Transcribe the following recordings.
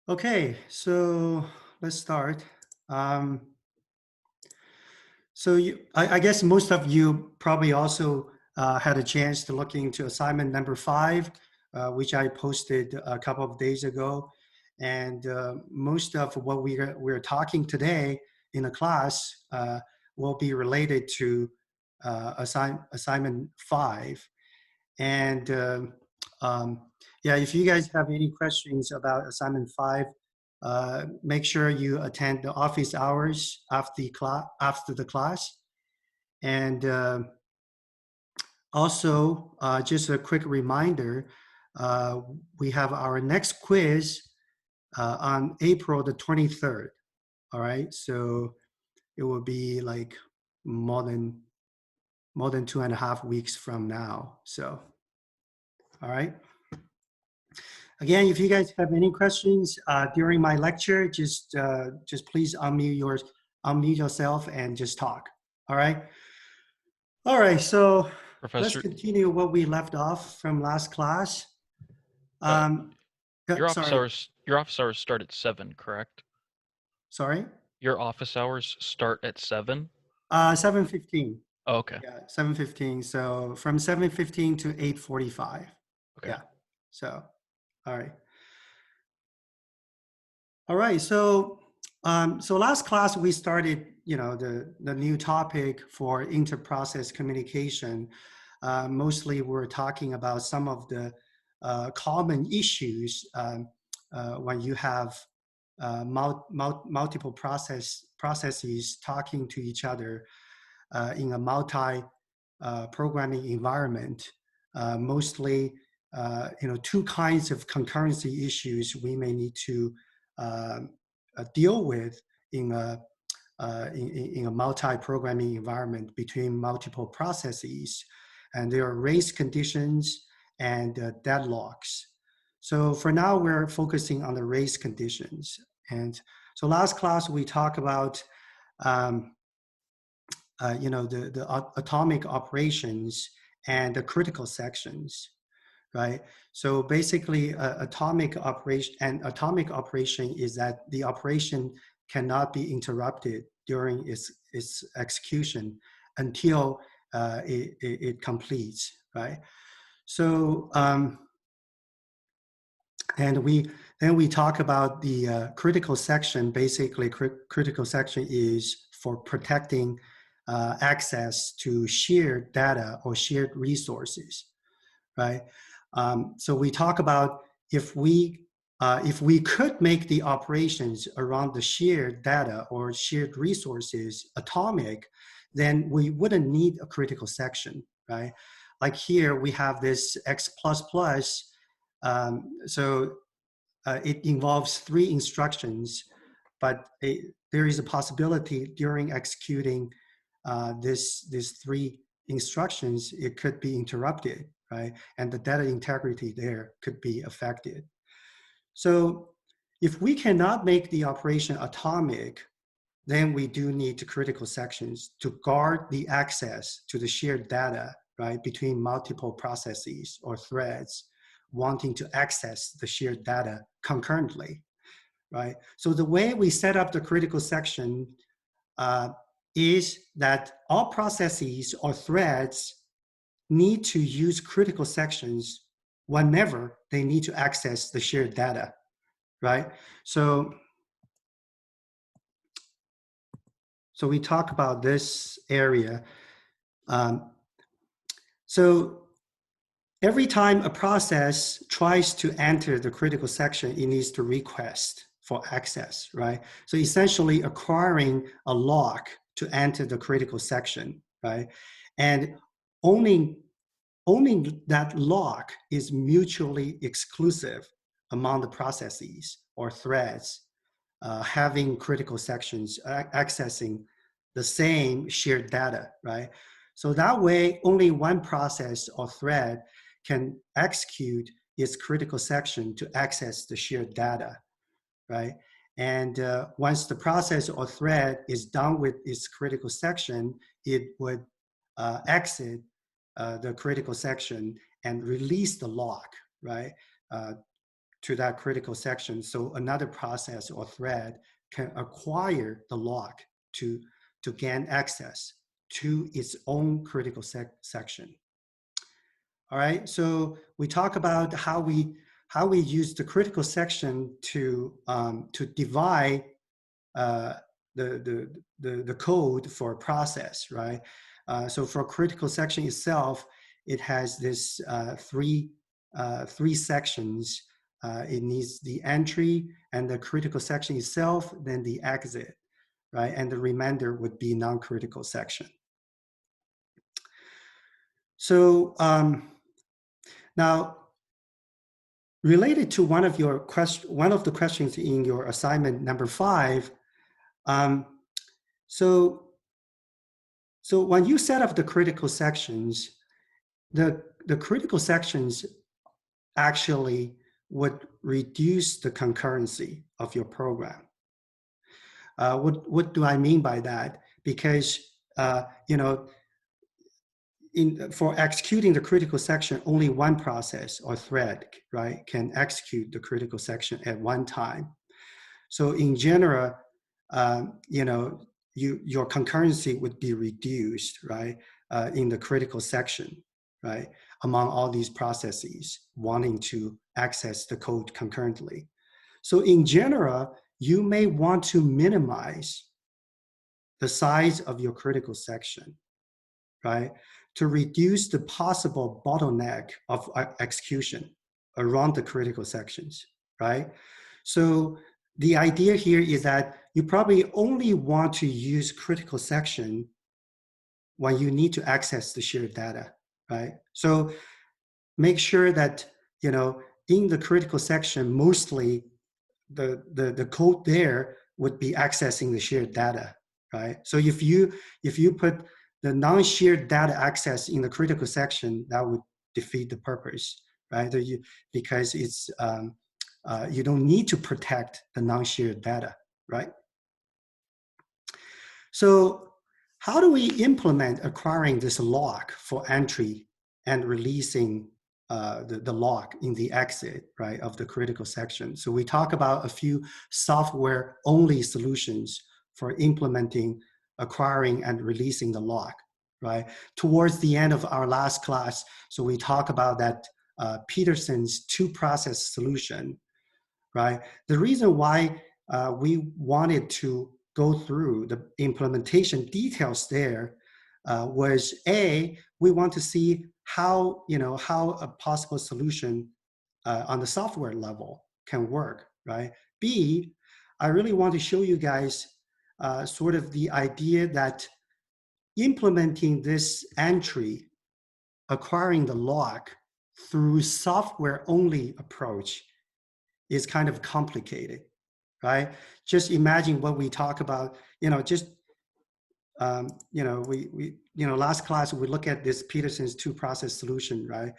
Okay, so let's start. Um, I guess most of you probably also had a chance to look into assignment number 5, which I posted a couple of days ago. And most of what we're talking today in the class will be related to assignment 5. And yeah, if you guys have any questions about assignment 5, make sure you attend the office hours after the class. And also, just a quick reminder, uh, we have our next quiz on April the 23rd. All right, so it will be like more than 2.5 weeks from now. So, all right. Again, if you guys have any questions during my lecture, just please unmute yourself and just talk. All right. All right. So let's Professor, continue what we left off from last class. uh, Um, sorry. your office hours start at 7, correct? Sorry. Your office hours start at 7? 7:15. Oh, okay. Yeah, 7:15. So from 7:15 to 8:45. Okay. Yeah. So, all right. All right. So last class we started, the new topic for inter-process communication. Mostly we're talking about some of the common issues when you have multiple processes talking to each other in a multi programming environment. Mostly, two kinds of concurrency issues we may need to deal with in a multi-programming environment between multiple processes. And there are race conditions and deadlocks. So for now, we're focusing on the race conditions. And so last class, we talked about um, the atomic operations and the critical sections, right? So basically, atomic operation is that the operation cannot be interrupted during its execution until it completes, right? So and we talk about the critical section. Basically, critical section is for protecting access to shared data or shared resources, right? So we talk about if we could make the operations around the shared data or shared resources atomic, then we wouldn't need a critical section, right? Like here we have this X++. So it involves 3 instructions, but there is a possibility during executing these 3 instructions, it could be interrupted, right? And the data integrity there could be affected. So if we cannot make the operation atomic, then we do need the critical sections to guard the access to the shared data, right, between multiple processes or threads wanting to access the shared data concurrently, right? So the way we set up the critical section uh, is that all processes or threads need to use critical sections whenever they need to access the shared data, right? So we talk about this area. Um, so every time a process tries to enter the critical section, it needs to request for access, right? So essentially acquiring a lock to enter the critical section, right? And owning that lock is mutually exclusive among the processes or threads having critical sections accessing the same shared data, right? So that way, only one process or thread can execute its critical section to access the shared data, right? And once the process or thread is done with its critical section, it would exit the critical section and release the lock, right? to that critical section. So another process or thread can acquire the lock to gain access to its own critical section. All right, so we talk about how we use the critical section to divide uh, the code for a process, right? So for critical section itself, it has this three sections. It needs the entry and the critical section itself, then the exit, right? And the remainder would be non-critical section. So now, related to one of the questions in your assignment number 5, so when you set up the critical sections, the critical sections actually would reduce the concurrency of your program. What do I mean by that? Because you know, for executing the critical section, only one process or thread, right, can execute the critical section at one time. So in general, you know, your concurrency would be reduced, right, in the critical section, right, among all these processes wanting to access the code concurrently. So in general, you may want to minimize the size of your critical section, right, to reduce the possible bottleneck of execution around the critical sections, right? So the idea here is that you probably only want to use critical section when you need to access the shared data, right? So make sure that, you know, in the critical section, mostly the code there would be accessing the shared data, right? So if you put the non-shared data access in the critical section, that would defeat the purpose, right? Because it's you don't need to protect the non-shared data, right? So how do we implement acquiring this lock for entry and releasing the lock in the exit, right, of the critical section? So we talk about a few software-only solutions for implementing, acquiring, and releasing the lock, right? Towards the end of our last class, so we talk about that Peterson's two-process solution, right? The reason why we wanted to go through the implementation details there was we want to see how, you know, how a possible solution on the software level can work, right? B, I really want to show you guys sort of the idea that implementing this entry, acquiring the lock through software-only approach is kind of complicated, right? Just imagine what we talk about, you know, just, you know, you know, last class, we look at this Peterson's two-process solution, right?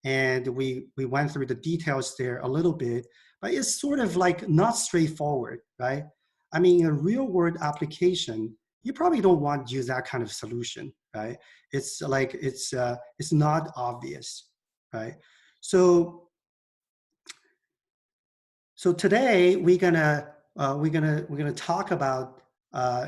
And we went through the details there a little bit, but it's sort of like not straightforward, right? I mean, in a real world application, you probably don't want to use that kind of solution, right? It's like, it's not obvious, right? So today we're gonna talk about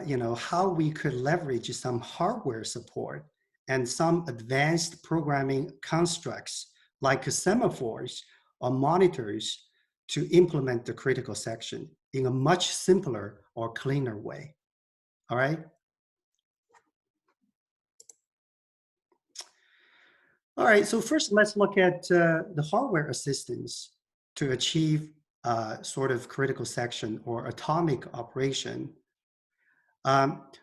you know, how we could leverage some hardware support and some advanced programming constructs like semaphores or monitors to implement the critical section in a much simpler or cleaner way. All right. All right. So first, let's look at the hardware assistance to achieve sort of critical section or atomic operation.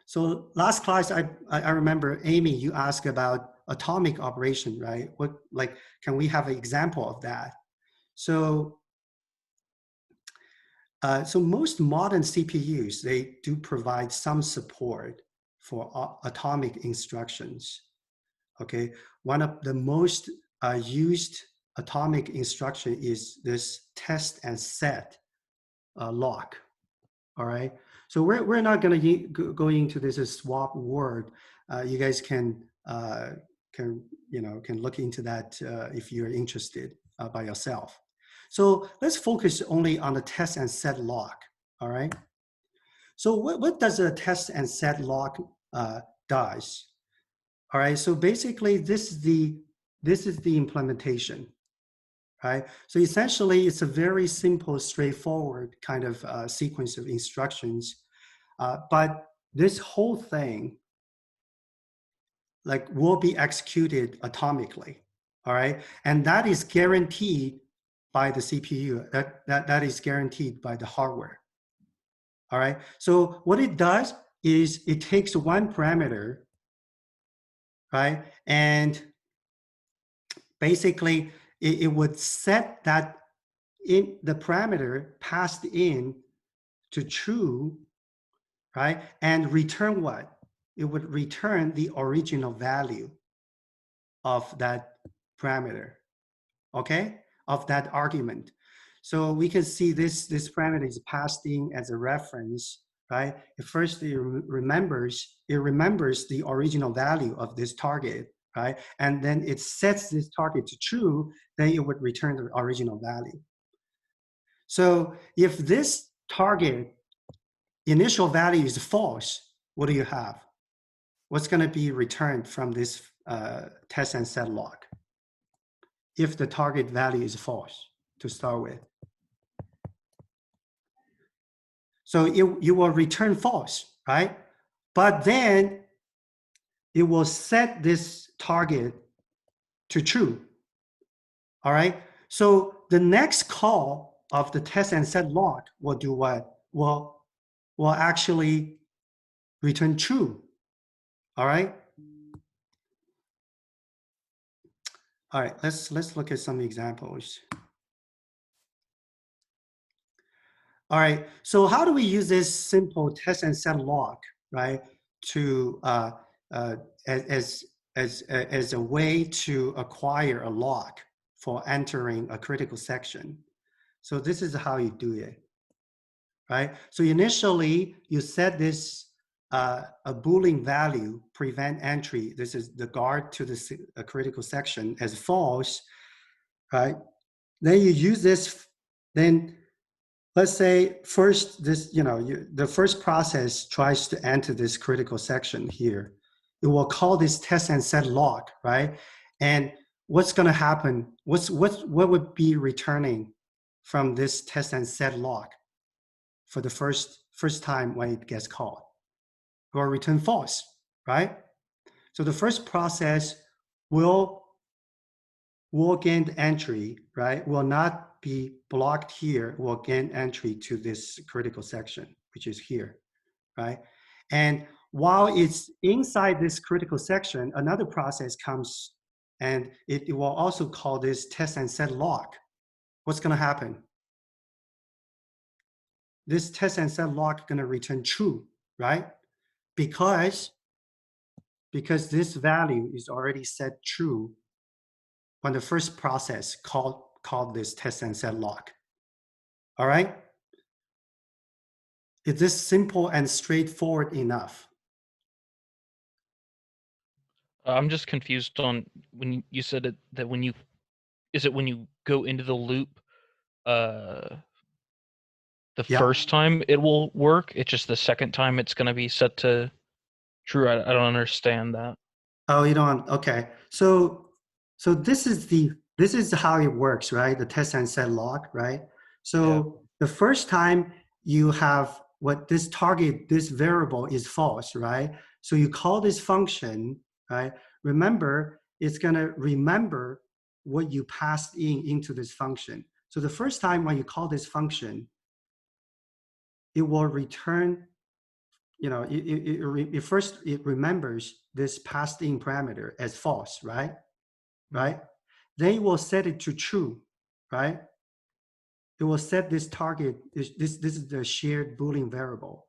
So last class, I remember, Amy, you asked about atomic operation, right? What, like, can we have an example of that? So, so most modern CPUs, they do provide some support for atomic instructions, okay? One of the most used atomic instruction is this test and set lock. All right. So we're not going to go into this as swap word. You guys can you know, can look into that if you're interested by yourself. So let's focus only on the test and set lock, all right? So what does a test and set lock does? All right, so basically this is the implementation, right? So essentially it's a very simple, straightforward kind of sequence of instructions, but this whole thing like will be executed atomically, all right? And that is guaranteed by the CPU, that is guaranteed by the hardware, all right? So what it does is it takes one parameter, right? And basically it would set that in the parameter passed in to true, right? And return what? It would return the original value of that parameter, okay? Of that argument. So we can see this parameter is passed in as a reference, right? First, it remembers the original value of this target, right? And then it sets this target to true, then it would return the original value. So if this target initial value is false, what do you have? What's going to be returned from this test and set lock if the target value is false to start with? So you will return false, right? But then it will set this target to true, all right? So the next call of the test and set lock will do what? Will actually return true, all right? All right, let's look at some examples. All right, so how do we use this simple test and set lock, right, to as a way to acquire a lock for entering a critical section? So this is how you do it, right? So initially you set this a Boolean value prevent entry. This is the guard to the critical section as false, right? Then you use this. Then let's say first this, the first process tries to enter this critical section here. It will call this test and set lock, right? And what's going to happen? What would be returning from this test and set lock for the first time when it gets called? It will return false, right? So the first process will gain entry, right? Will not be blocked here, will gain entry to this critical section, which is here, right? And while it's inside this critical section, another process comes and it will also call this test and set lock. What's gonna happen? This test and set lock is gonna return true, right? Because this value is already set true when the first process called this test and set lock. All right? Is this simple and straightforward enough? I'm just confused on when you said it that when you is it when you go into the loop uh the Yeah. first time it will work? It's just the second time it's going to be set to true. I don't understand that. Oh, you don't. Okay. So this is how it works, right? The test and set lock, right? Yeah. So the first time you have what this target, this variable is false, right? So you call this function, right? Remember, it's gonna remember what you passed into this function. So the first time when you call this function, it will return, it remembers this passed in parameter as false, right? Right? Then it will set it to true, right? It will set this target, this is the shared Boolean variable,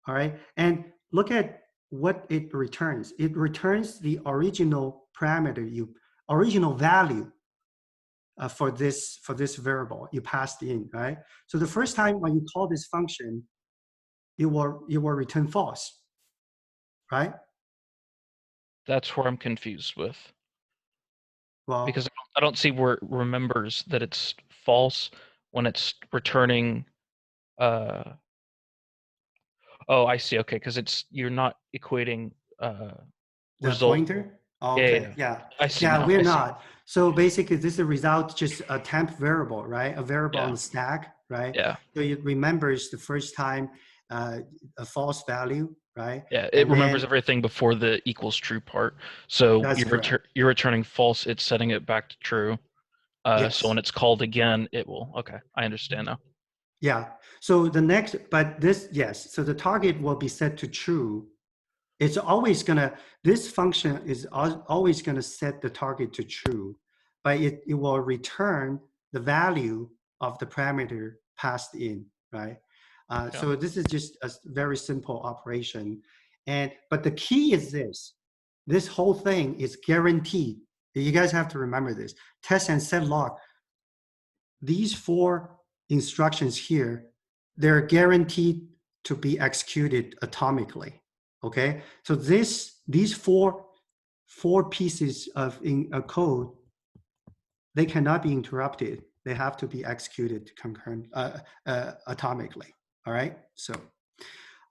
all right? And look at what it returns. It returns the original parameter, original value for this variable you passed in, right? So the first time when you call this function, it will return false, right? That's where I'm confused with. Well, Because I don't see where it remembers that it's false when it's returning. Uh, oh, I see. Okay, because you're not equating the result. pointer? Yeah, yeah, Okay, yeah. yeah. I see Yeah, now. we're I see. not. So basically, this is a result, just a temp variable, right? A variable on Yeah, the stack, right? yeah, So it remembers the first time uh, a false value, right? yeah. It And remembers then everything before the equals true part. So that's correct. you're returning false. It's setting it back to true. So when Yes. it's called again, it will. Okay, I understand now. Yeah. So the next, but this, yes. So the target will be set to true. It's always gonna, this function is always gonna set the target to true, but it will return the value of the parameter passed in, right? Yeah. So this is just a very simple operation. But the key is this whole thing is guaranteed. You guys have to remember this. Test and set log, these four instructions here, they're guaranteed to be executed atomically. Okay, so these four pieces of in a code, they cannot be interrupted. They have to be executed concurrent atomically. All right, so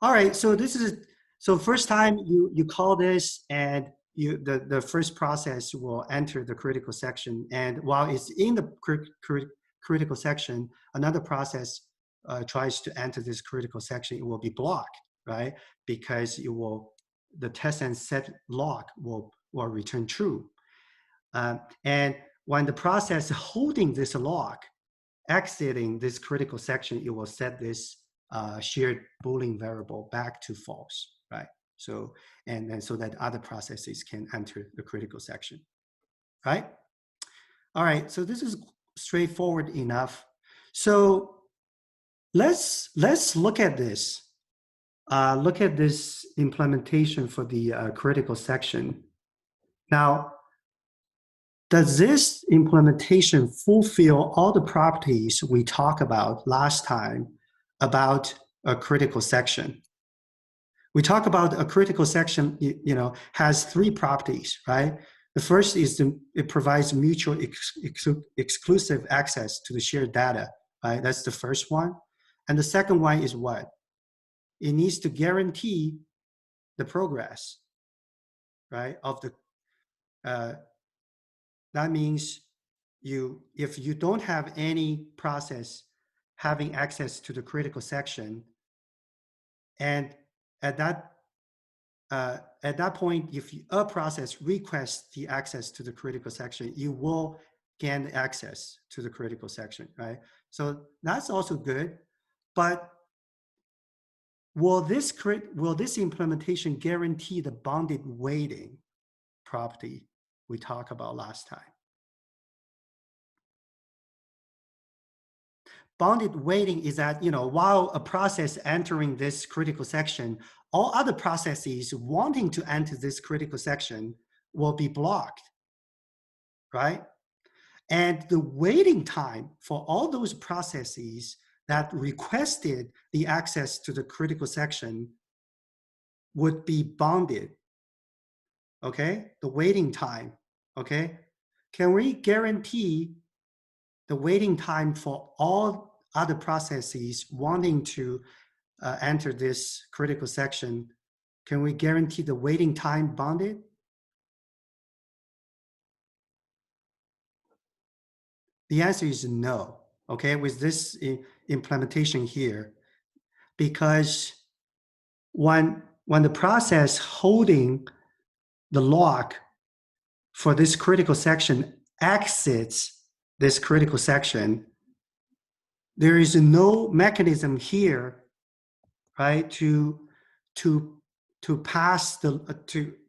all right, so this is, so first time you call this, and the first process will enter the critical section, and while it's in the critical section, another process tries to enter this critical section. It will be blocked, right? Because it will, the test and set lock will return true. And when the process holding this lock exiting this critical section, it will set this shared Boolean variable back to false, right? So, and so that other processes can enter the critical section, right? All right, so this is straightforward enough. So let's look at this. Look at this implementation for the critical section. Now, does this implementation fulfill all the properties we talked about last time about a critical section? We talk about a critical section, has three properties, right? The first is it provides mutual exclusive access to the shared data, right? That's the first one. And the second one is what? It needs to guarantee the progress, right? Uh, that means if you don't have any process having access to the critical section, and at that point, if a process requests the access to the critical section, you will gain access to the critical section, right? So that's also good, but will this implementation guarantee the bounded waiting property we talked about last time? Bounded waiting is that, while a process entering this critical section, all other processes wanting to enter this critical section will be blocked, right? And the waiting time for all those processes that requested the access to the critical section would be bounded, okay? The waiting time, okay? Can we guarantee the waiting time for all other processes wanting to enter this critical section? Can we guarantee the waiting time bounded? The answer is no, okay, with this implementation here, because when the process holding the lock for this critical section exits this critical section, there is no mechanism here, right, to pass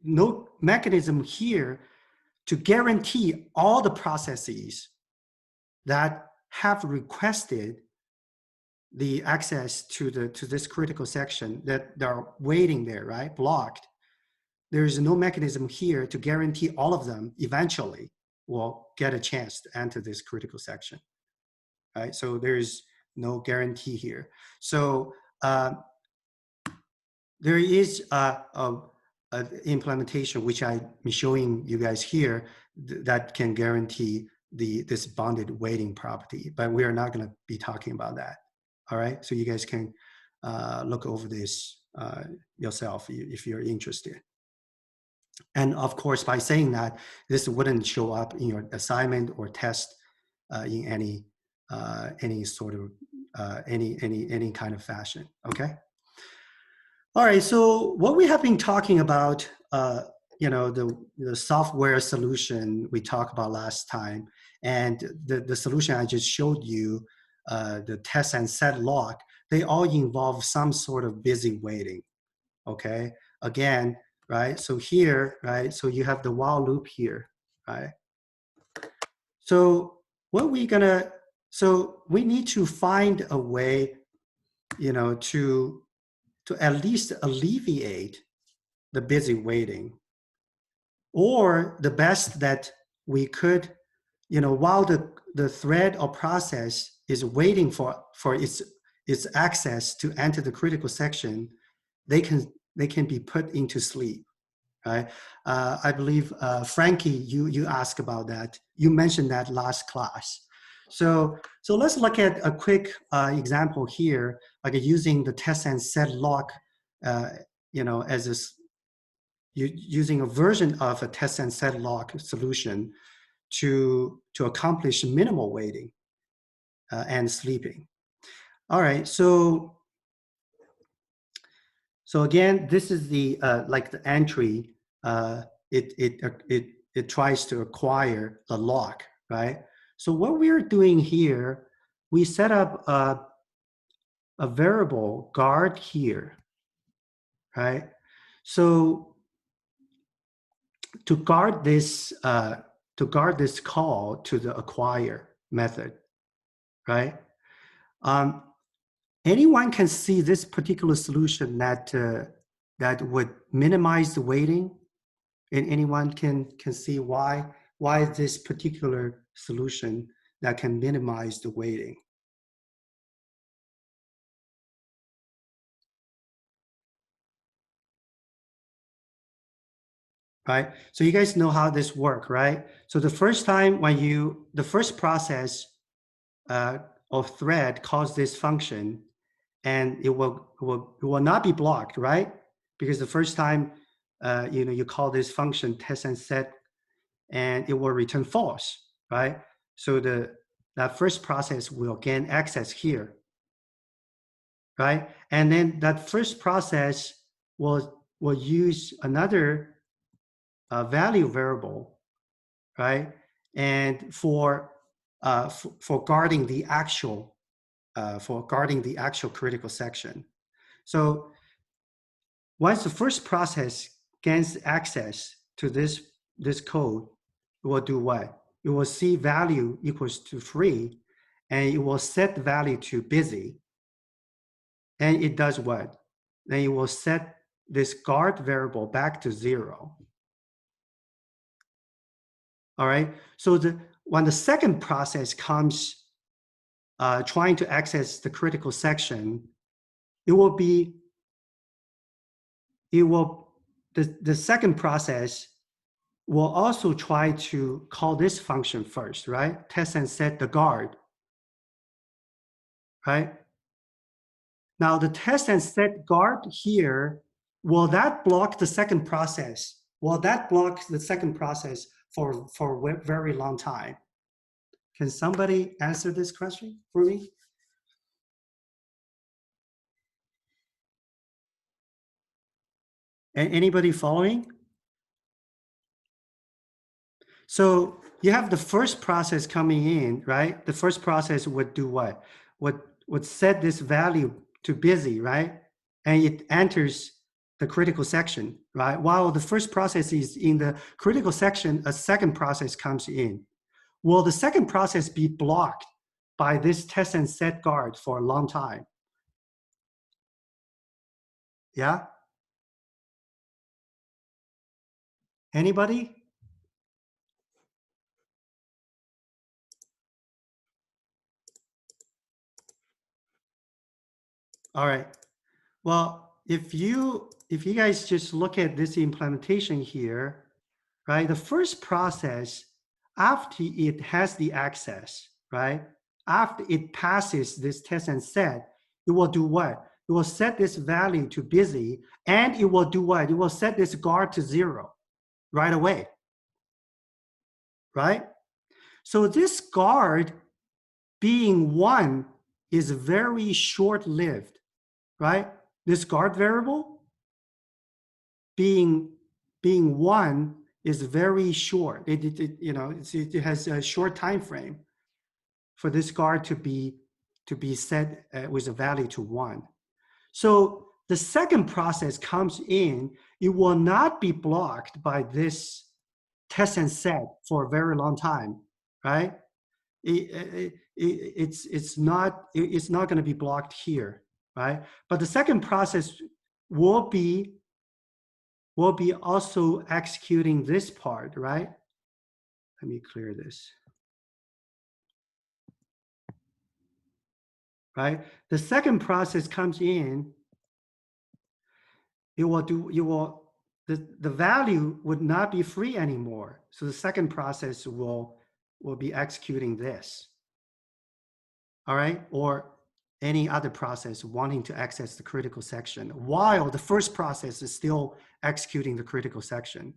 no mechanism here to guarantee all the processes that have requested the access to this critical section, that they're waiting there, right, blocked. There is no mechanism here to guarantee all of them eventually will get a chance to enter this critical section, right? So there's no guarantee here. So there is a implementation which I'm showing you guys here that can guarantee this bounded weighting property, but we are not going to be talking about that. All right, so you guys can look over this yourself if you're interested. And of course, by saying that, this wouldn't show up in your assignment or test in any sort of any kind of fashion. Okay. All right. So what we have been talking about, the software solution we talked about last time, and the solution I just showed you, the test and set lock, they all involve some sort of busy waiting. Okay. Again, right? So here, right? So you have the while loop here, right? So so we need to find a way, to at least alleviate the busy waiting, or the best that we could, while the thread or process is waiting for its access to enter the critical section, they can be put into sleep, right? I believe Frankie, you asked about that. You mentioned that last class. So let's look at a quick example here, like using the test and set lock, using a version of a test and set lock solution to accomplish minimal waiting and sleeping. All right, so again, this is the like the entry. It tries to acquire the lock, right? So what we're doing here, we set up a variable guard here, right? So to guard this call to the acquire method, right? Anyone can see this particular solution that would minimize the waiting, and anyone can see why this particular solution that can minimize the waiting. Right? So you guys know how this works, right? So the first time the first process or thread calls this function, and it will not be blocked, right? Because the first time you call this function test and set, and it will return false, right? So that first process will gain access here, right? And then that first process will use another value variable, right? And for guarding the actual critical section. So once the first process gains access to this code, it will do what? It will see value equals to 3, and it will set the value to busy. And it does what? Then it will set this guard variable back to 0. All right. So when the second process comes trying to access the critical section, the second process will also try to call this function first, right? Test and set the guard, right? Now the test and set guard here, will that block the second process? Will that block the second process for a very long time? Can somebody answer this question for me? Anybody following? So you have the first process coming in, right? The first process would do what? Would set this value to busy, right? And it enters the critical section, right? While the first process is in the critical section, a second process comes in. Will the second process be blocked by this test and set guard for a long time? Yeah? Anybody? All right. Well, if you guys just look at this implementation here, right? The first process after it has the access, right? After it passes this test and set, it will do what? It will set this value to busy, and it will do what? It will set this guard to 0 right away, right? So this guard being 1 is very short-lived, right? This guard variable being 1 is very short. It has a short time frame for this guard to be set with a value to 1. So the second process comes in, it will not be blocked by this test and set for a very long time, right? It's not going to be blocked here, right? But the second process will be also executing this part, right? Let me clear this. Right? The second process comes in, the value would not be free anymore. So the second process will be executing this. All right? Or any other process wanting to access the critical section while the first process is still executing the critical section,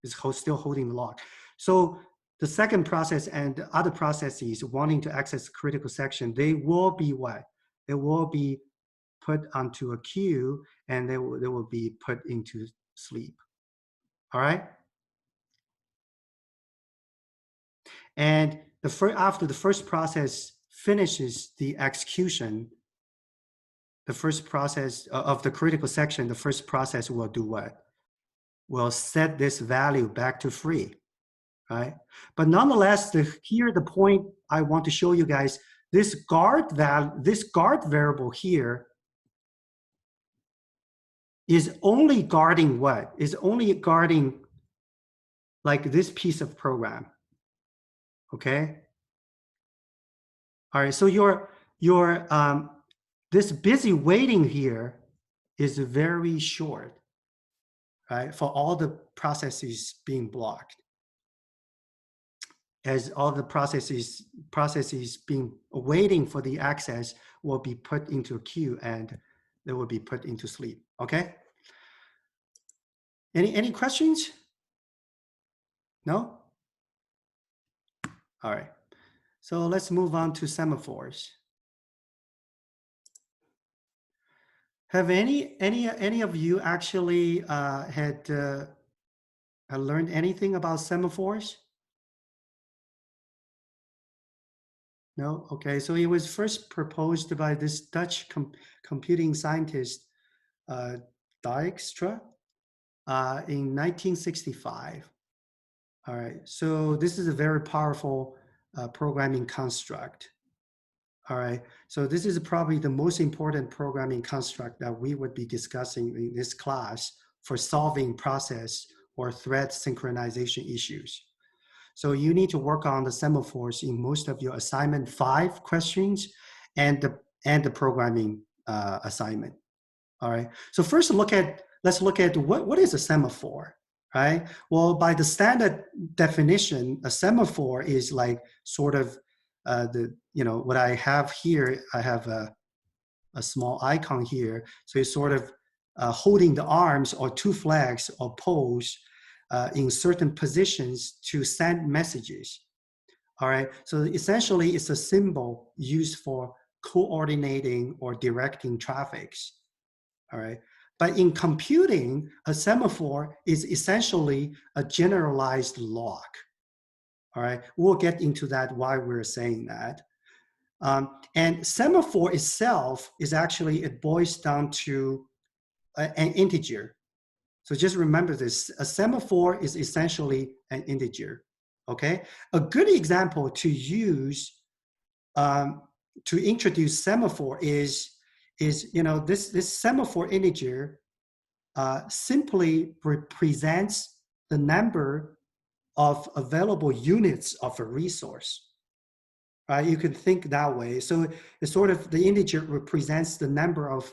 is still holding the lock. So the second process and the other processes wanting to access the critical section, they will be what? They will be put onto a queue, and they will be put into sleep. All right? And after the first process finishes the execution, the first process of the critical section, the first process will do what? Will set this value back to free, right? But nonetheless, here the point I want to show you guys, this guard variable here is only guarding what? Is only guarding like this piece of program, okay? All right, so this busy waiting here is very short, right? For all the processes being blocked. As all the processes being waiting for the access will be put into a queue, and they will be put into sleep, okay? Any questions? No? All right, so let's move on to semaphores. Have any of you actually had learned anything about semaphores? No? Okay, so it was first proposed by this Dutch computing scientist, Dijkstra, in 1965. All right, so this is a very powerful programming construct. All right, so this is probably the most important programming construct that we would be discussing in this class for solving process or thread synchronization issues. So you need to work on the semaphores in most of your assignment 5 questions and the programming assignment. All right, so first let's look at what is a semaphore, right? Well, by the standard definition, a semaphore is like sort of what I have here, I have a small icon here. So it's sort of holding the arms or 2 flags or poles in certain positions to send messages. All right, so essentially it's a symbol used for coordinating or directing traffics. All right, but in computing, a semaphore is essentially a generalized lock. All right, we'll get into that why we're saying that. And semaphore itself is actually, it boils down to an integer. So just remember this, a semaphore is essentially an integer, okay? A good example to use to introduce semaphore is this semaphore integer simply represents the number of available units of a resource. Right? You can think that way. So it's sort of the integer represents the number of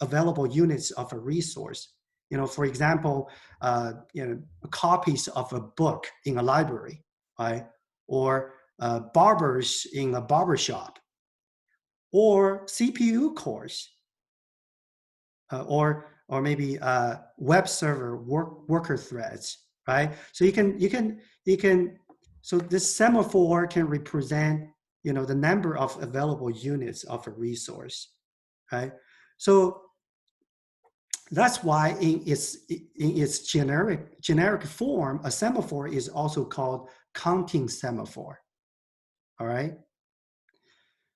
available units of a resource. For example, copies of a book in a library. right? Or barbers in a barber shop, or CPU cores, or maybe web server worker threads, right? So so this semaphore can represent, the number of available units of a resource, right? So that's why in its generic form, a semaphore is also called counting semaphore. All right.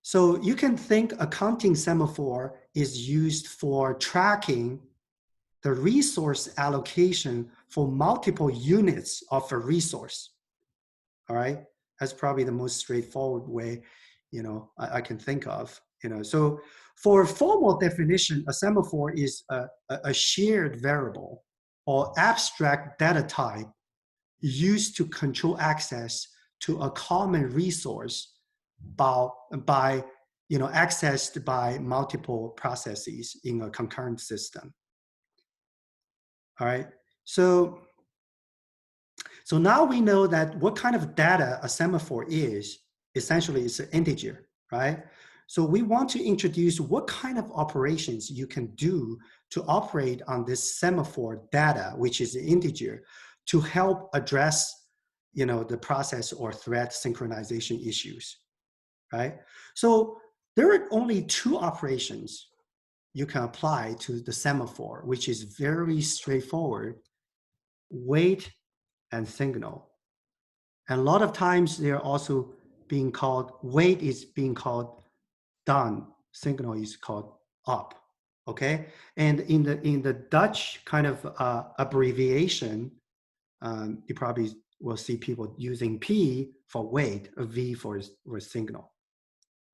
So you can think a counting semaphore is used for tracking the resource allocation for multiple units of a resource. All right. That's probably the most straightforward way, I can think of. So for a formal definition, a semaphore is a shared variable or abstract data type used to control access to a common resource by accessed by multiple processes in a concurrent system. All right. So now we know that what kind of data a semaphore is. Essentially, it's an integer, right? So we want to introduce what kind of operations you can do to operate on this semaphore data, which is an integer, to help address, the process or thread synchronization issues, right? So there are only two operations you can apply to the semaphore, which is very straightforward: wait and signal. And a lot of times they're also being called, wait is being called done, signal is called up, okay? And in the Dutch kind of abbreviation, you probably will see people using P for wait, a V for signal.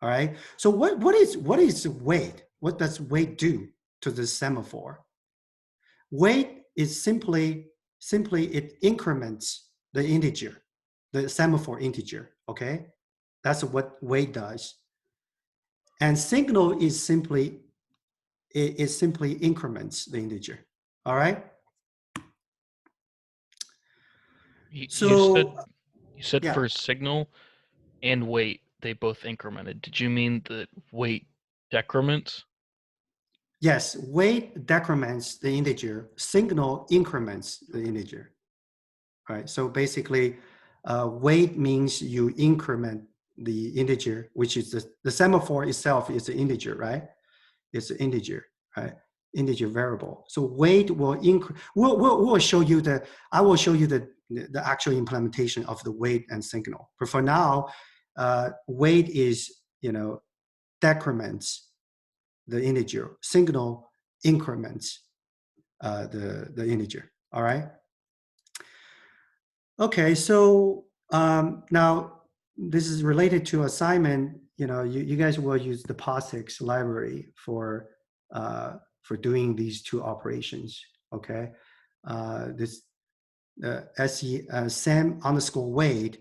All right. So what is wait? What does wait do to the semaphore? Wait is simply it increments the integer, the semaphore integer. Okay, that's what wait does. And signal is simply increments the integer. All right. You So said yeah, for signal and wait, they both incremented. Did you mean that wait decrements? yes, wait decrements the integer. Signal increments the integer. Right. So basically, wait means you increment the integer, which is the semaphore itself is an integer, right? It's an integer, right? Integer variable. So wait will increase. We'll show you I will show you the actual implementation of the wait and signal. But for now, wait is decrements the integer. Signal increments the integer. All right. Okay, so now this is related to assignment. You guys will use the POSIX library for doing these two operations. Okay, this SEM underscore wait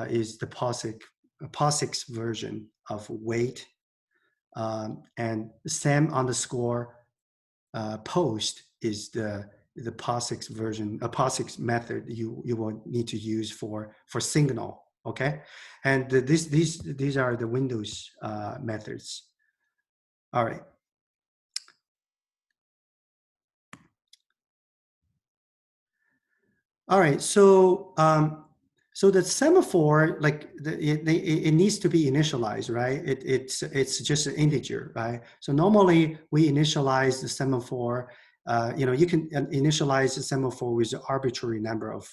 is the POSIX version of wait, and SEM underscore post is the POSIX version, a POSIX method you will need to use for signal. Okay, and these are the Windows methods. All right. All right. So so the semaphore, like it needs to be initialized, right? It's just an integer, right? So normally we initialize the semaphore. You can initialize the semaphore with an arbitrary number of,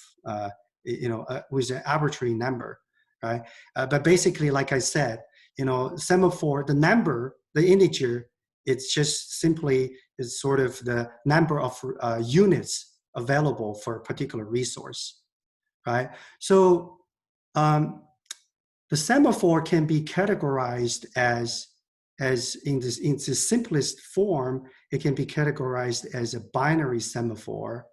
with an arbitrary number, right? But basically, like I said, semaphore, the number, the integer, it's just simply is sort of the number of units available for a particular resource, right? So the semaphore can be categorized as in the simplest form, it can be categorized as a binary semaphore,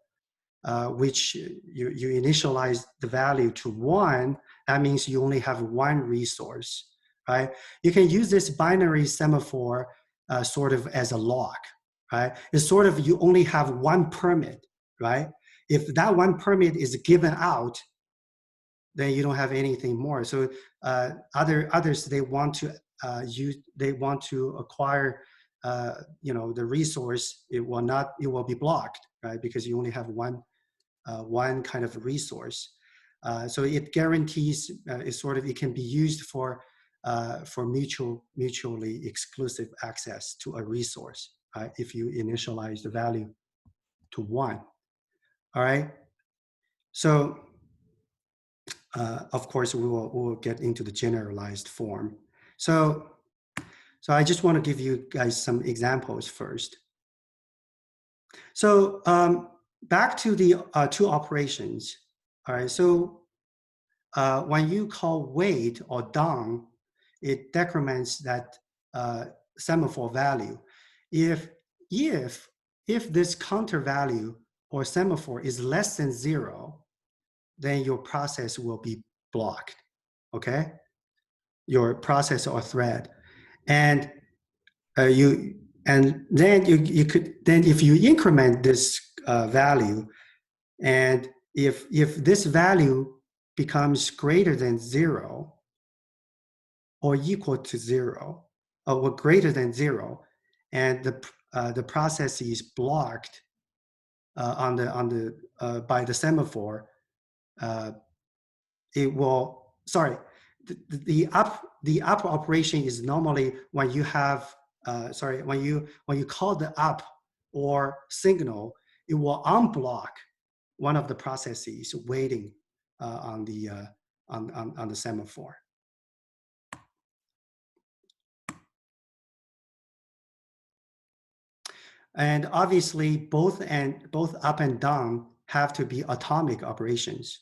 which you initialize the value to 1. That means you only have one resource, right? You can use this binary semaphore sort of as a lock, right? It's sort of you only have one permit, right? If that one permit is given out, then you don't have anything more. So others, they want to acquire the resource. It will be blocked, right? Because you only have one kind of resource. So it guarantees it can be used for mutually exclusive access to a resource, right? If you initialize the value to 1. All right. So of course, we will get into the generalized form. So I just want to give you guys some examples first. So back to the two operations. All right. So when you call wait or down, it decrements that semaphore value. If this counter value or semaphore is less than 0, then your process will be blocked. Okay, your process or thread, and then you could if you increment this value, and if this value becomes greater than 0 or equal to 0 or greater than 0, and the process is blocked by the semaphore, it will the up operation is normally when you have when you call the up or signal, it will unblock one of the processes waiting on the semaphore. And obviously, both up and down have to be atomic operations.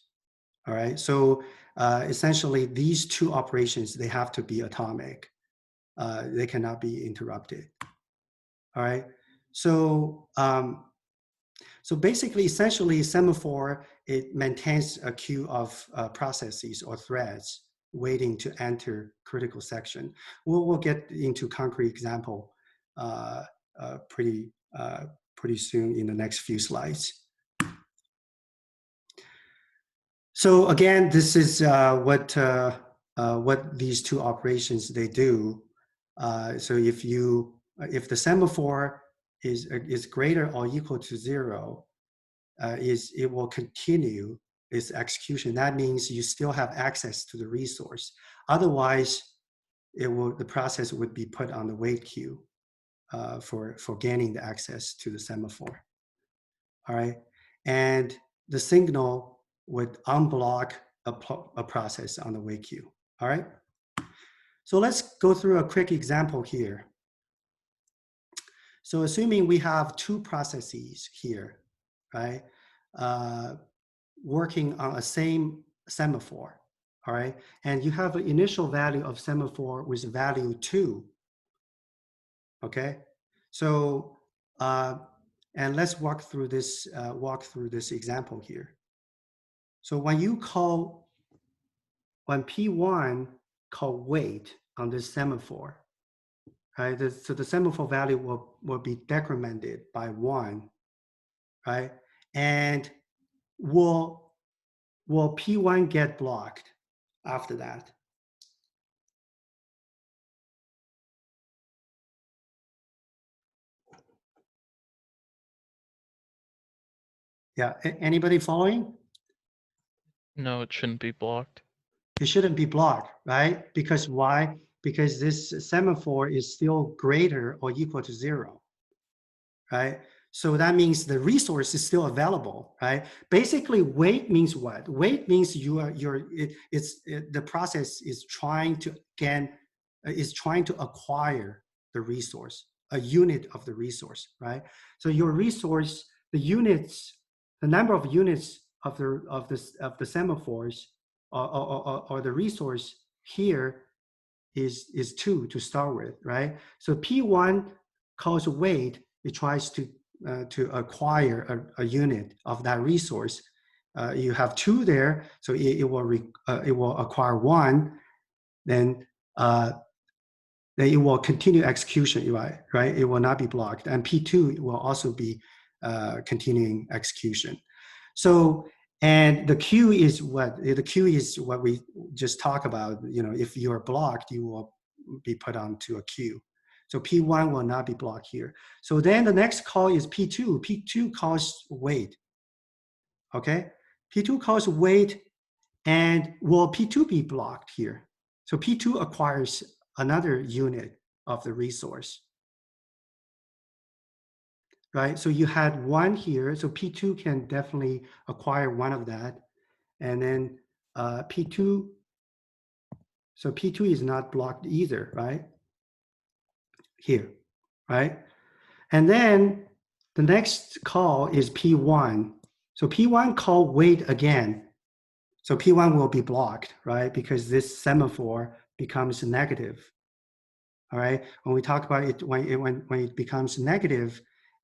All right. So essentially, these two operations, they have to be atomic. They cannot be interrupted. All right. So basically, essentially, semaphore, it maintains a queue of processes or threads waiting to enter critical section. We'll get into concrete example pretty soon in the next few slides. So again, this is what these two operations they do. So if the semaphore is greater or equal to 0, it will continue its execution. That means you still have access to the resource. Otherwise, the process would be put on the wait queue for gaining the access to the semaphore. All right, and the signal would unblock a process on the wait queue. All right, so let's go through a quick example here. So assuming we have two processes here, right, working on a same semaphore, all right, and you have an initial value of semaphore with value 2, okay? So, and let's walk through this example here. So when P1 call wait on this semaphore, right? So the semaphore value will be decremented by 1, right? And will P1 get blocked after that? Yeah, anybody following? No, it shouldn't be blocked. It shouldn't be blocked, right? Because why? Because this semaphore is still greater or equal to 0, right? So that means the resource is still available, right? Basically, wait means what? Wait means the process is trying to acquire the resource, a unit of the resource, right? So your resource, the number of units of the semaphores or the resource here is 2 to start with, right? So P1 calls wait. It tries to acquire a unit of that resource. You have 2 there, so it will acquire 1. Then it will continue execution, right? It will not be blocked, and P2 will also be continuing execution. So And the queue is what we just talked about. If you are blocked, you will be put onto a queue. So P1 will not be blocked here. So then the next call is P2. P2 calls wait. Okay, P2 calls wait, and will P2 be blocked here? So P2 acquires another unit of the resource, right? So you had one here, so P2 can definitely acquire one of that, and then P2, so P2 is not blocked either, right? Here, right? And then the next call is P1. So P1 call wait again. So P1 will be blocked, right? Because this semaphore becomes negative. All right. When we talk about it, when it becomes negative,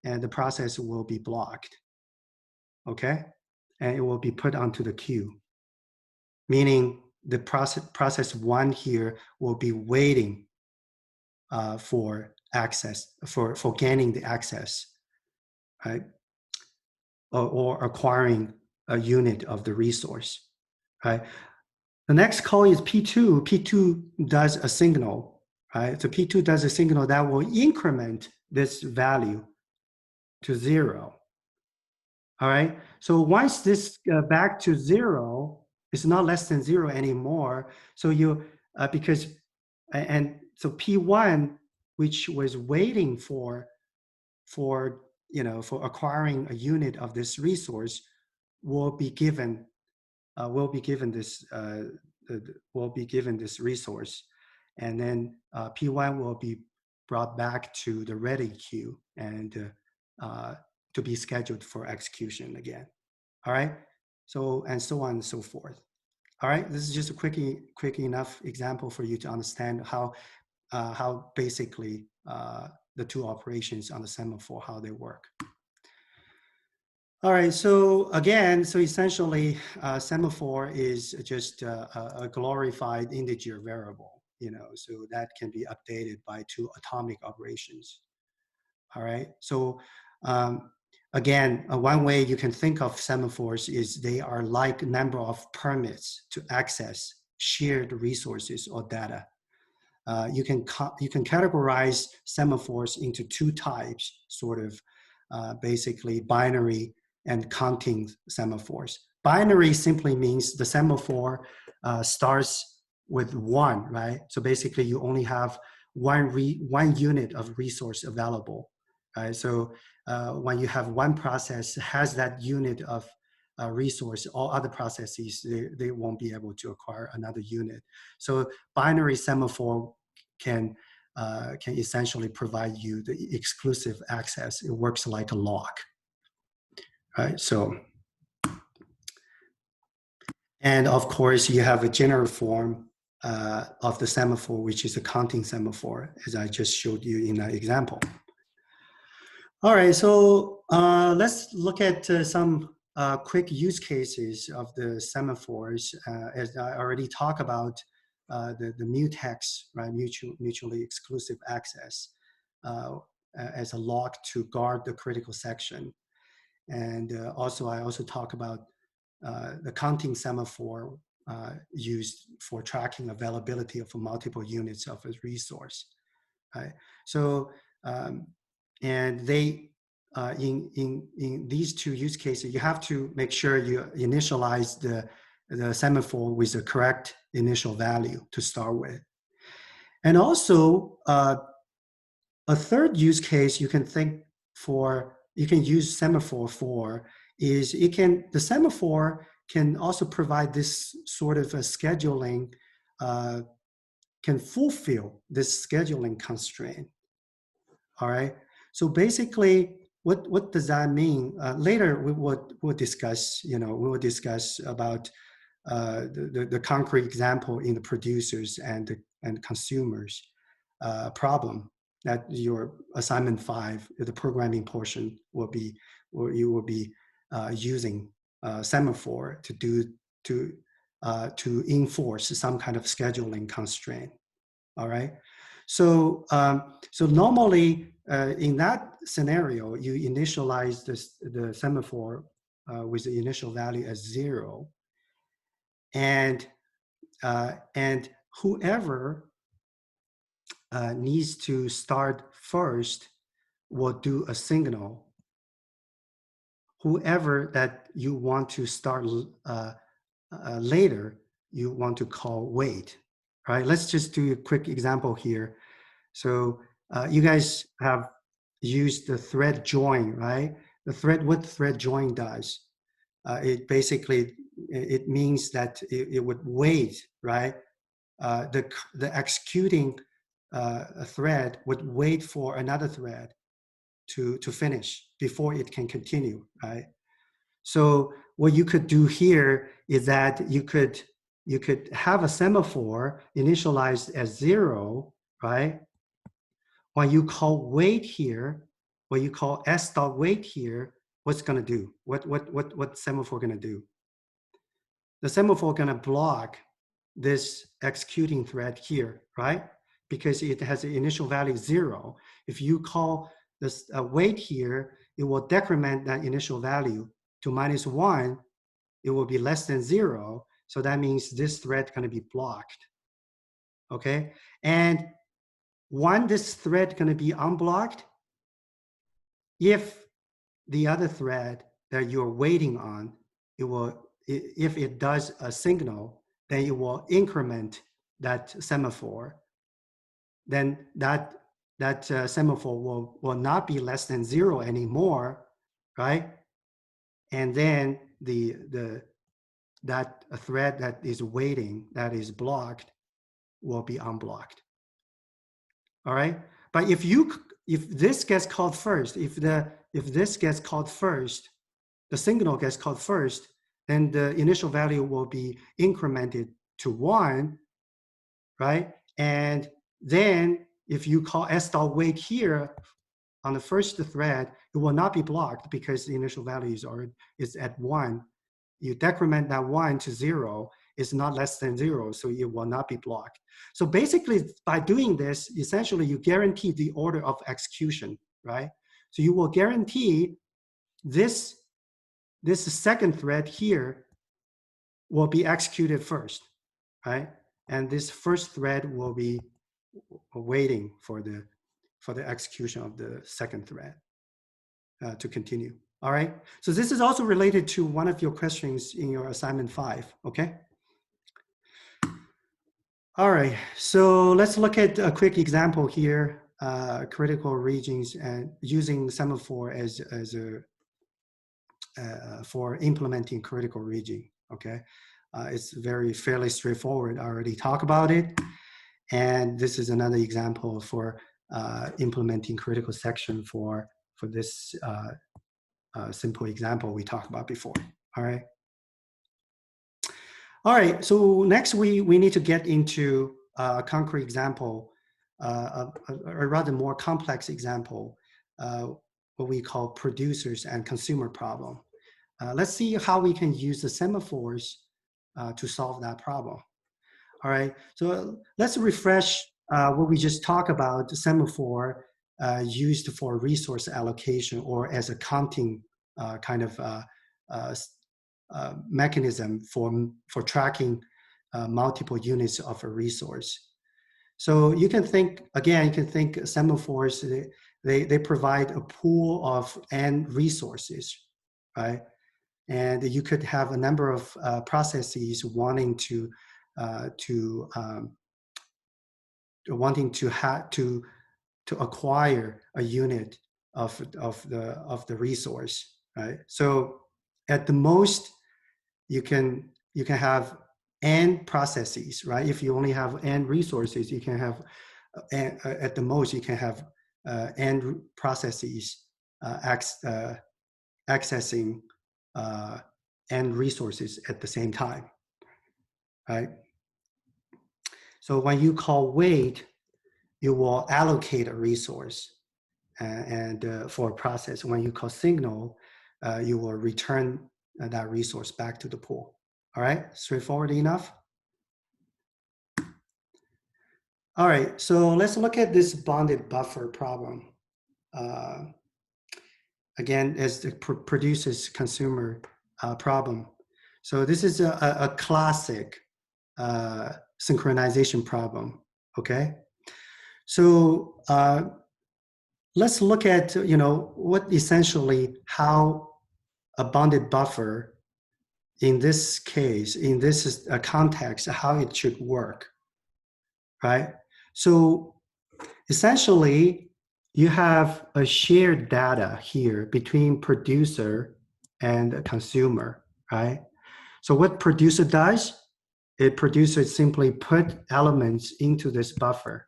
and the process will be blocked. Okay, and it will be put onto the queue, meaning the process one here will be waiting for access, for gaining the access, right? Or acquiring a unit of the resource, right? The next call is P2. P2 does a signal, right? So P2 does a signal that will increment this value to 0. All right. So once this back to 0, it's not less than 0 anymore. So you because and so P1, which was waiting for for acquiring a unit of this resource, will be given this will be given this resource, and then P1 will be brought back to the ready queue and to be scheduled for execution again. All right, so and so on and so forth. All right, this is just a quick enough example for you to understand how basically the two operations on the semaphore, how they work. All right, so again, so essentially, semaphore is just a glorified integer variable, so that can be updated by two atomic operations. All right, so again, one way you can think of semaphores is they are like number of permits to access shared resources or data. You can categorize semaphores into two types, sort of basically binary and counting semaphores. Binary simply means the semaphore starts with 1, right? So basically you only have one unit of resource available, right? So when you have one process has that unit of resource, all other processes, they won't be able to acquire another unit. So binary semaphore can essentially provide you the exclusive access. It works like a lock, right? So, and of course, you have a general form of the semaphore, which is a counting semaphore, as I just showed you in that example. All right, so let's look at some quick use cases of the semaphores. As I already talked about, the mutex, right, mutually exclusive access, as a lock to guard the critical section. And I also talk about the counting semaphore used for tracking availability of multiple units of a resource. Right? So, and they, in these two use cases, you have to make sure you initialize the semaphore with the correct initial value to start with. And also, a third use case you can use semaphore for is the semaphore can also provide this sort of a scheduling, can fulfill this scheduling constraint. All right. So basically, what does that mean? Later we'll discuss. We will discuss about the concrete example in the producers and consumers problem that your assignment 5, the programming portion, will be, or you will be using semaphore to enforce some kind of scheduling constraint. All right. So so normally in that scenario, you initialize the semaphore with the initial value as 0. And whoever needs to start first will do a signal. Whoever that you want to start later, you want to call wait, right? Let's just do a quick example here. So you guys have used the thread join, right? What thread join does, it basically, it means that it would wait, right? The executing a thread would wait for another thread to finish before it can continue, right? So what you could do here is that you could have a semaphore initialized as 0, right? When you call wait here, when you call s dot wait here, what's going to do? What semaphore going to do? The semaphore going to block this executing thread here, right? Because it has an initial value 0. If you call this wait here, it will decrement that initial value to -1. It will be less than 0. So that means this thread is going to be blocked. Okay. And when this thread going to be unblocked, if the other thread that you're waiting on, it will, if it does a signal, then it will increment that semaphore. Then that semaphore will not be less than 0 anymore, right? And then that thread that is waiting, that is blocked, will be unblocked. All right. But if this gets called first, if this gets called first, the signal gets called first, then the initial value will be incremented to 1, right? And then if you call s dot wait here on the first thread, it will not be blocked because the initial value is at 1. You decrement that 1 to 0, it's not less than 0, so it will not be blocked. So basically, by doing this, essentially you guarantee the order of execution, right? So you will guarantee this second thread here will be executed first, right? And this first thread will be waiting for the execution of the second thread to continue. All right. So this is also related to one of your questions in your assignment 5. Okay. All right. So let's look at a quick example here. Critical regions and using semaphore as a for implementing critical region. Okay. It's fairly straightforward. I already talked about it. And this is another example for implementing critical section for this simple example we talked about before. All right. All right. So next we need to get into a concrete example, a rather more complex example, what we call producers and consumer problem. Let's see how we can use the semaphores to solve that problem. All right, so let's refresh what we just talked about, the semaphore used for resource allocation or as a counting kind of mechanism for tracking multiple units of a resource. So you can think, again, you can think semaphores, they provide a pool of n resources, right? And you could have a number of processes wanting to acquire a unit of the resource, right? So at the most, you can have n processes, right? If you only have n resources, you can have at the most you can have n processes accessing n resources at the same time, right? So when you call wait, you will allocate a resource and for a process. When you call signal, you will return that resource back to the pool. All right, straightforward enough? All right, so let's look at this bounded buffer problem. Again, as the produces consumer problem. So this is a classic synchronization problem, okay? So let's look at, what essentially how a bounded buffer in this case, in this context, how it should work, right? So essentially, you have a shared data here between producer and consumer, right? So what producer does, producer simply put elements into this buffer,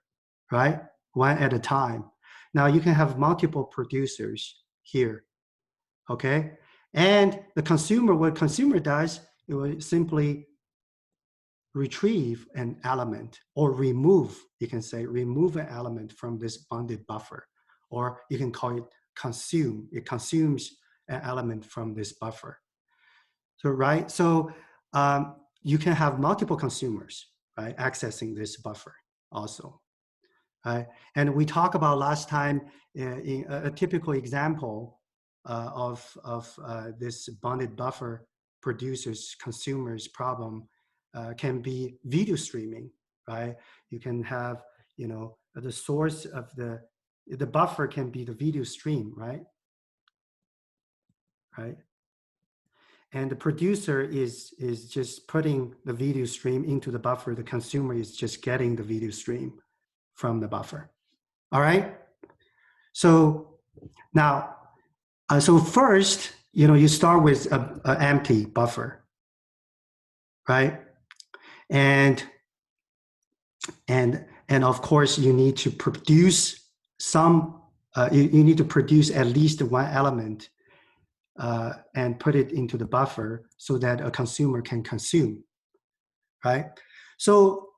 right? One at a time. Now you can have multiple producers here, okay? And the consumer, what consumer does, it will simply retrieve an element or remove, you can say remove an element from this bounded buffer, or you can call it consume. It consumes an element from this buffer. So, right, so you can have multiple consumers, right, accessing this buffer also. Right? And we talked about last time in a typical example of this bounded buffer producers consumers problem can be video streaming, right? You can have, the source of the buffer can be the video stream, right? Right? And the producer is just putting the video stream into the buffer. The consumer is just getting the video stream from the buffer. All right. So now, so first, you start with an empty buffer, right? And of course, you need to produce some. You need to produce at least one element and put it into the buffer so that a consumer can consume, right? So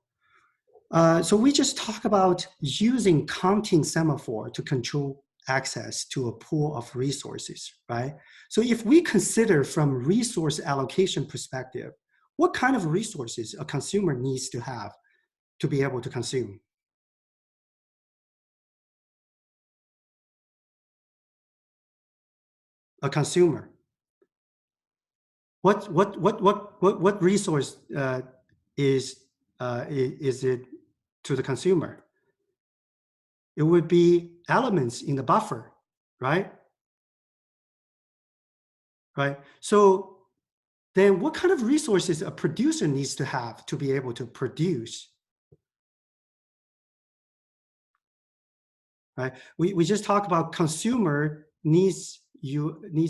so we just talk about using counting semaphore to control access to a pool of resources, right? So if we consider from resource allocation perspective, what kind of resources a consumer needs to have to be able to consume? A consumer. What resource is it to the consumer? It would be elements in the buffer, right? Right. So then what kind of resources a producer needs to have to be able to produce? Right. We just talked about consumer needs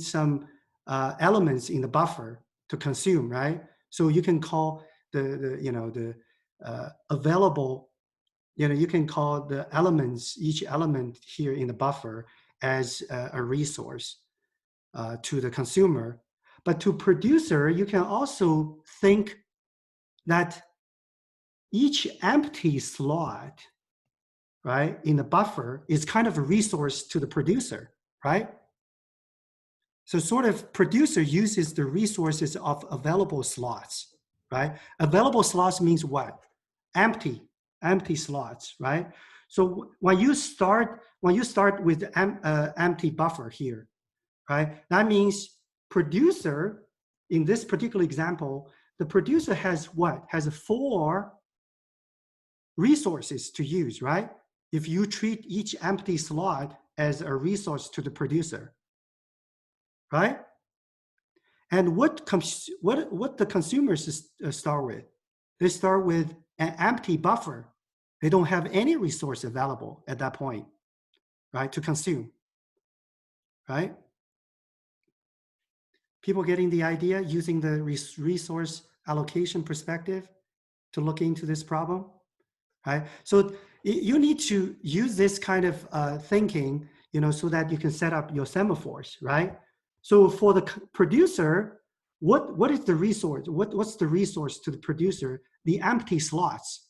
some elements in the buffer to consume, right? So you can call the available, you can call the elements, each element here in the buffer as a resource to the consumer. But to producer, you can also think that each empty slot, right, in the buffer is kind of a resource to the producer, right? So sort of producer uses the resources of available slots, right? Available slots means what? Empty slots, right? So when you start with empty buffer here, right? That means producer, in this particular example, the producer has what? Has 4 resources to use, right? If you treat each empty slot as a resource to the producer, right? And what the consumers start with? They start with an empty buffer. They don't have any resource available at that point, right, to consume, right? People getting the idea using the resource allocation perspective to look into this problem, right? So you need to use this kind of thinking, so that you can set up your semaphores, right? So for the producer, what is the resource? What's the resource to the producer? The empty slots,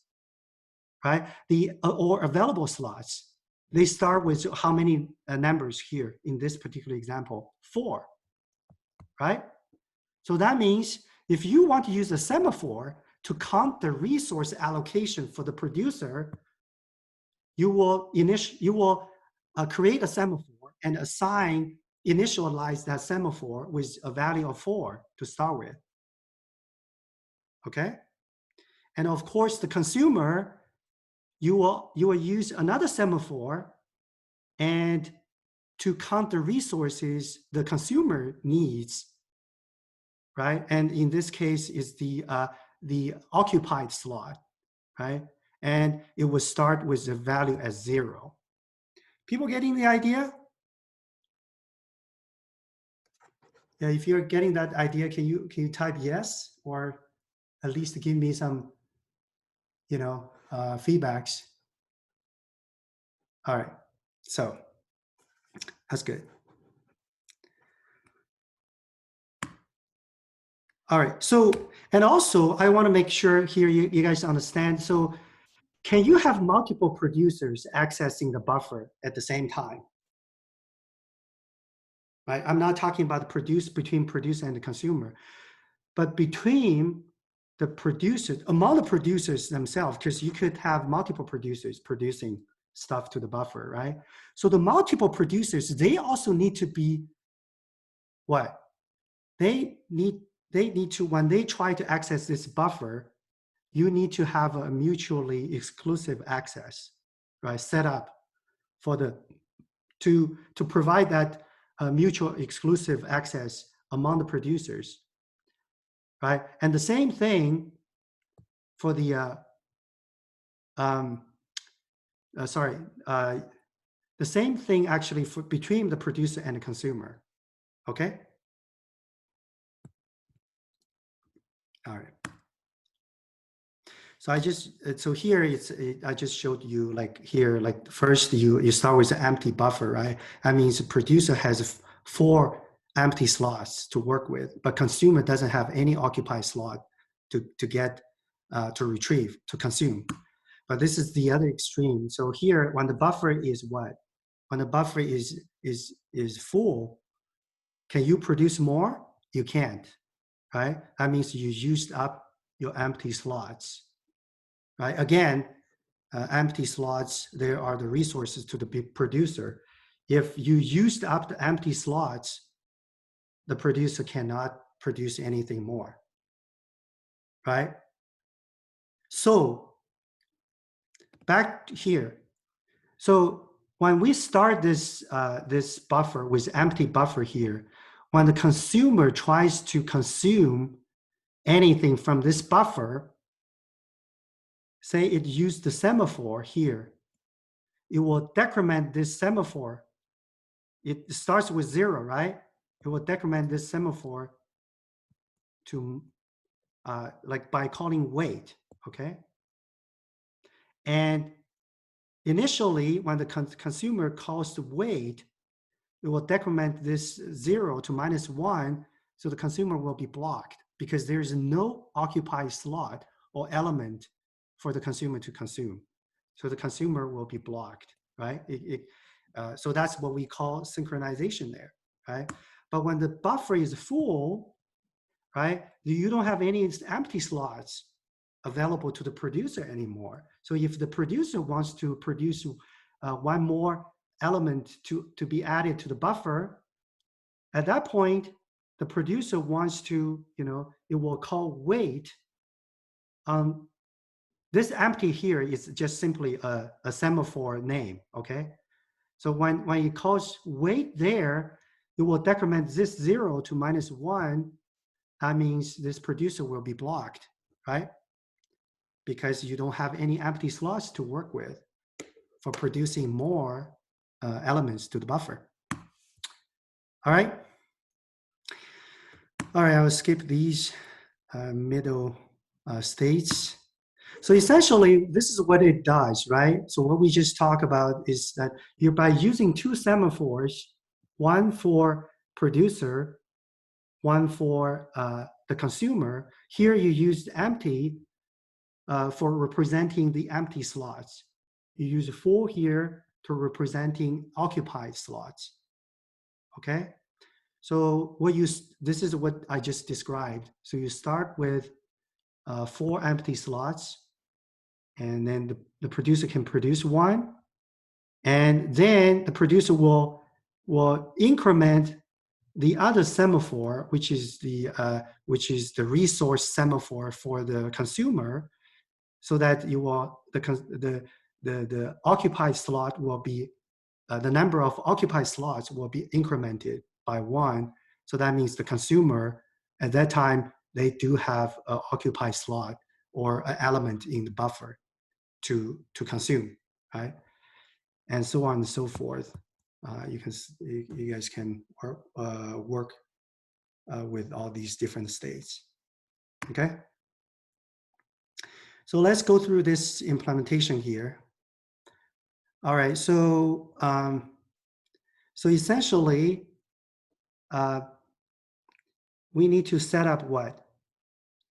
right? Or available slots. They start with how many numbers here in this particular example? 4, right? So that means if you want to use a semaphore to count the resource allocation for the producer, you will create a semaphore and assign initialize that semaphore with a value of 4 to start with. Okay? And of course, the consumer, you will use another semaphore and to count the resources the consumer needs, right? And in this case is the occupied slot, right? And it will start with the value as 0. People getting the idea? Yeah, if you're getting that idea, can you type yes, or at least give me some, feedbacks? All right, so that's good. All right, so, and also I want to make sure here you guys understand. So can you have multiple producers accessing the buffer at the same time? Right, I'm not talking about between producer and the consumer, but between the producers, among the producers themselves, because you could have multiple producers producing stuff to the buffer, right? So the multiple producers, they also need to be what? They need to, when they try to access this buffer, you need to have a mutually exclusive access, right? Set up for the, to provide that mutual exclusive access among the producers, right? And the same thing for the, the same thing actually for between the producer and the consumer, okay? All right. So so here I just showed you like here, like first you start with an empty buffer, right? That means the producer has 4 empty slots to work with, but consumer doesn't have any occupied slot to get, to retrieve, to consume. But this is the other extreme. So here, when the buffer is what? When the buffer is full, can you produce more? You can't, right? That means you used up your empty slots, right? Again, empty slots, there are the resources to the producer. If you used up the empty slots, the producer cannot produce anything more, right? So back here. So when we start this, this buffer with empty buffer here, when the consumer tries to consume anything from this buffer, say it used the semaphore here, it will decrement this semaphore. It starts with 0, right? It will decrement this semaphore to, like by calling wait, okay? And initially, when the consumer calls to wait, it will decrement this 0 to -1, so the consumer will be blocked because there is no occupied slot or element for the consumer to consume. So the consumer will be blocked, right? So that's what we call synchronization there, right? But when the buffer is full, right, you don't have any empty slots available to the producer anymore. So if the producer wants to produce one more element to be added to the buffer, at that point, the producer wants to, it will call wait. This empty here is just simply a semaphore name, okay? So when it calls wait there, it will decrement this 0 to -1. That means this producer will be blocked, right? Because you don't have any empty slots to work with for producing more elements to the buffer. All right. All right, I will skip these middle states. So essentially, this is what it does, right? So what we just talked about is that you're by using 2 semaphores, one for producer, one for the consumer. Here you used empty for representing the empty slots. You use 4 here to representing occupied slots, okay? So this is what I just described. So you start with 4 empty slots, and then the producer can produce 1, and then the producer will will increment the other semaphore, which is the resource semaphore for the consumer, so that you will the occupied slot will be the number of occupied slots will be incremented by 1. So that means the consumer at that time they do have an occupied slot or an element in the buffer to consume, right? And so on and so forth. You guys can work with all these different states. Okay. So let's go through this implementation here. All right. So so essentially, we need to set up what?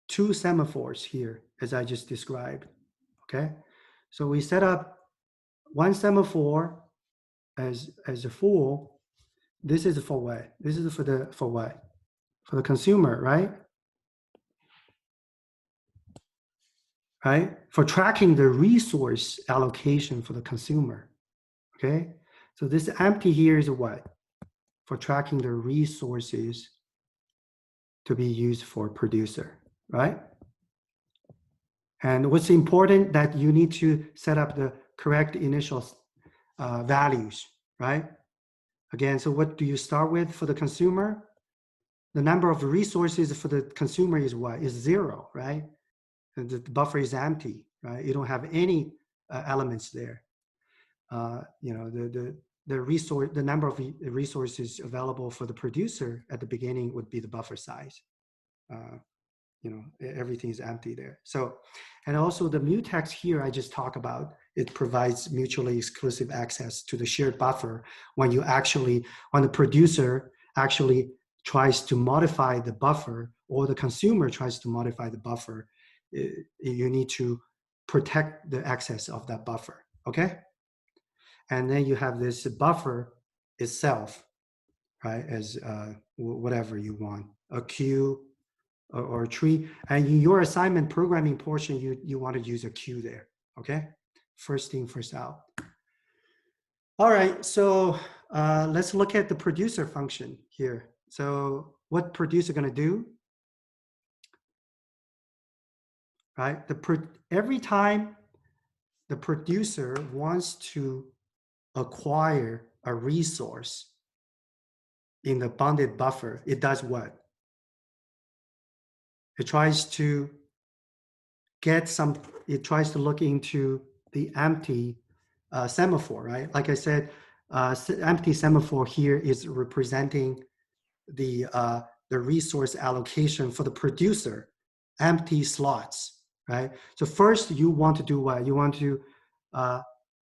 2 semaphores here, as I just described. Okay. So we set up 1 semaphore as a full. This is for what? This is for what? For the consumer, right? Right? For tracking the resource allocation for the consumer. Okay? So this empty here is what? For tracking the resources to be used for producer, right? And what's important that you need to set up the correct initial values, right? Again, so what do you start with for the consumer? The number of resources for the consumer is what? Is 0, right? And the buffer is empty, right? You don't have any elements there. You know, the number of resources available for the producer at the beginning would be the buffer size. You know, everything is empty there. So, and also the mutex here I just talked about, it provides mutually exclusive access to the shared buffer when the producer actually tries to modify the buffer or the consumer tries to modify the buffer. You need to protect the access of that buffer, okay? And then you have this buffer itself, right, as whatever you want, a queue or a tree. And in your assignment programming portion, you want to use a queue there, okay? First in, first out. All right, so let's look at the producer function here. So what producer gonna do? Right, every time the producer wants to acquire a resource in the bounded buffer, it does what? It tries to look into the empty semaphore, right? Like I said, empty semaphore here is representing the resource allocation for the producer, empty slots, right? So first you want to do what? You want to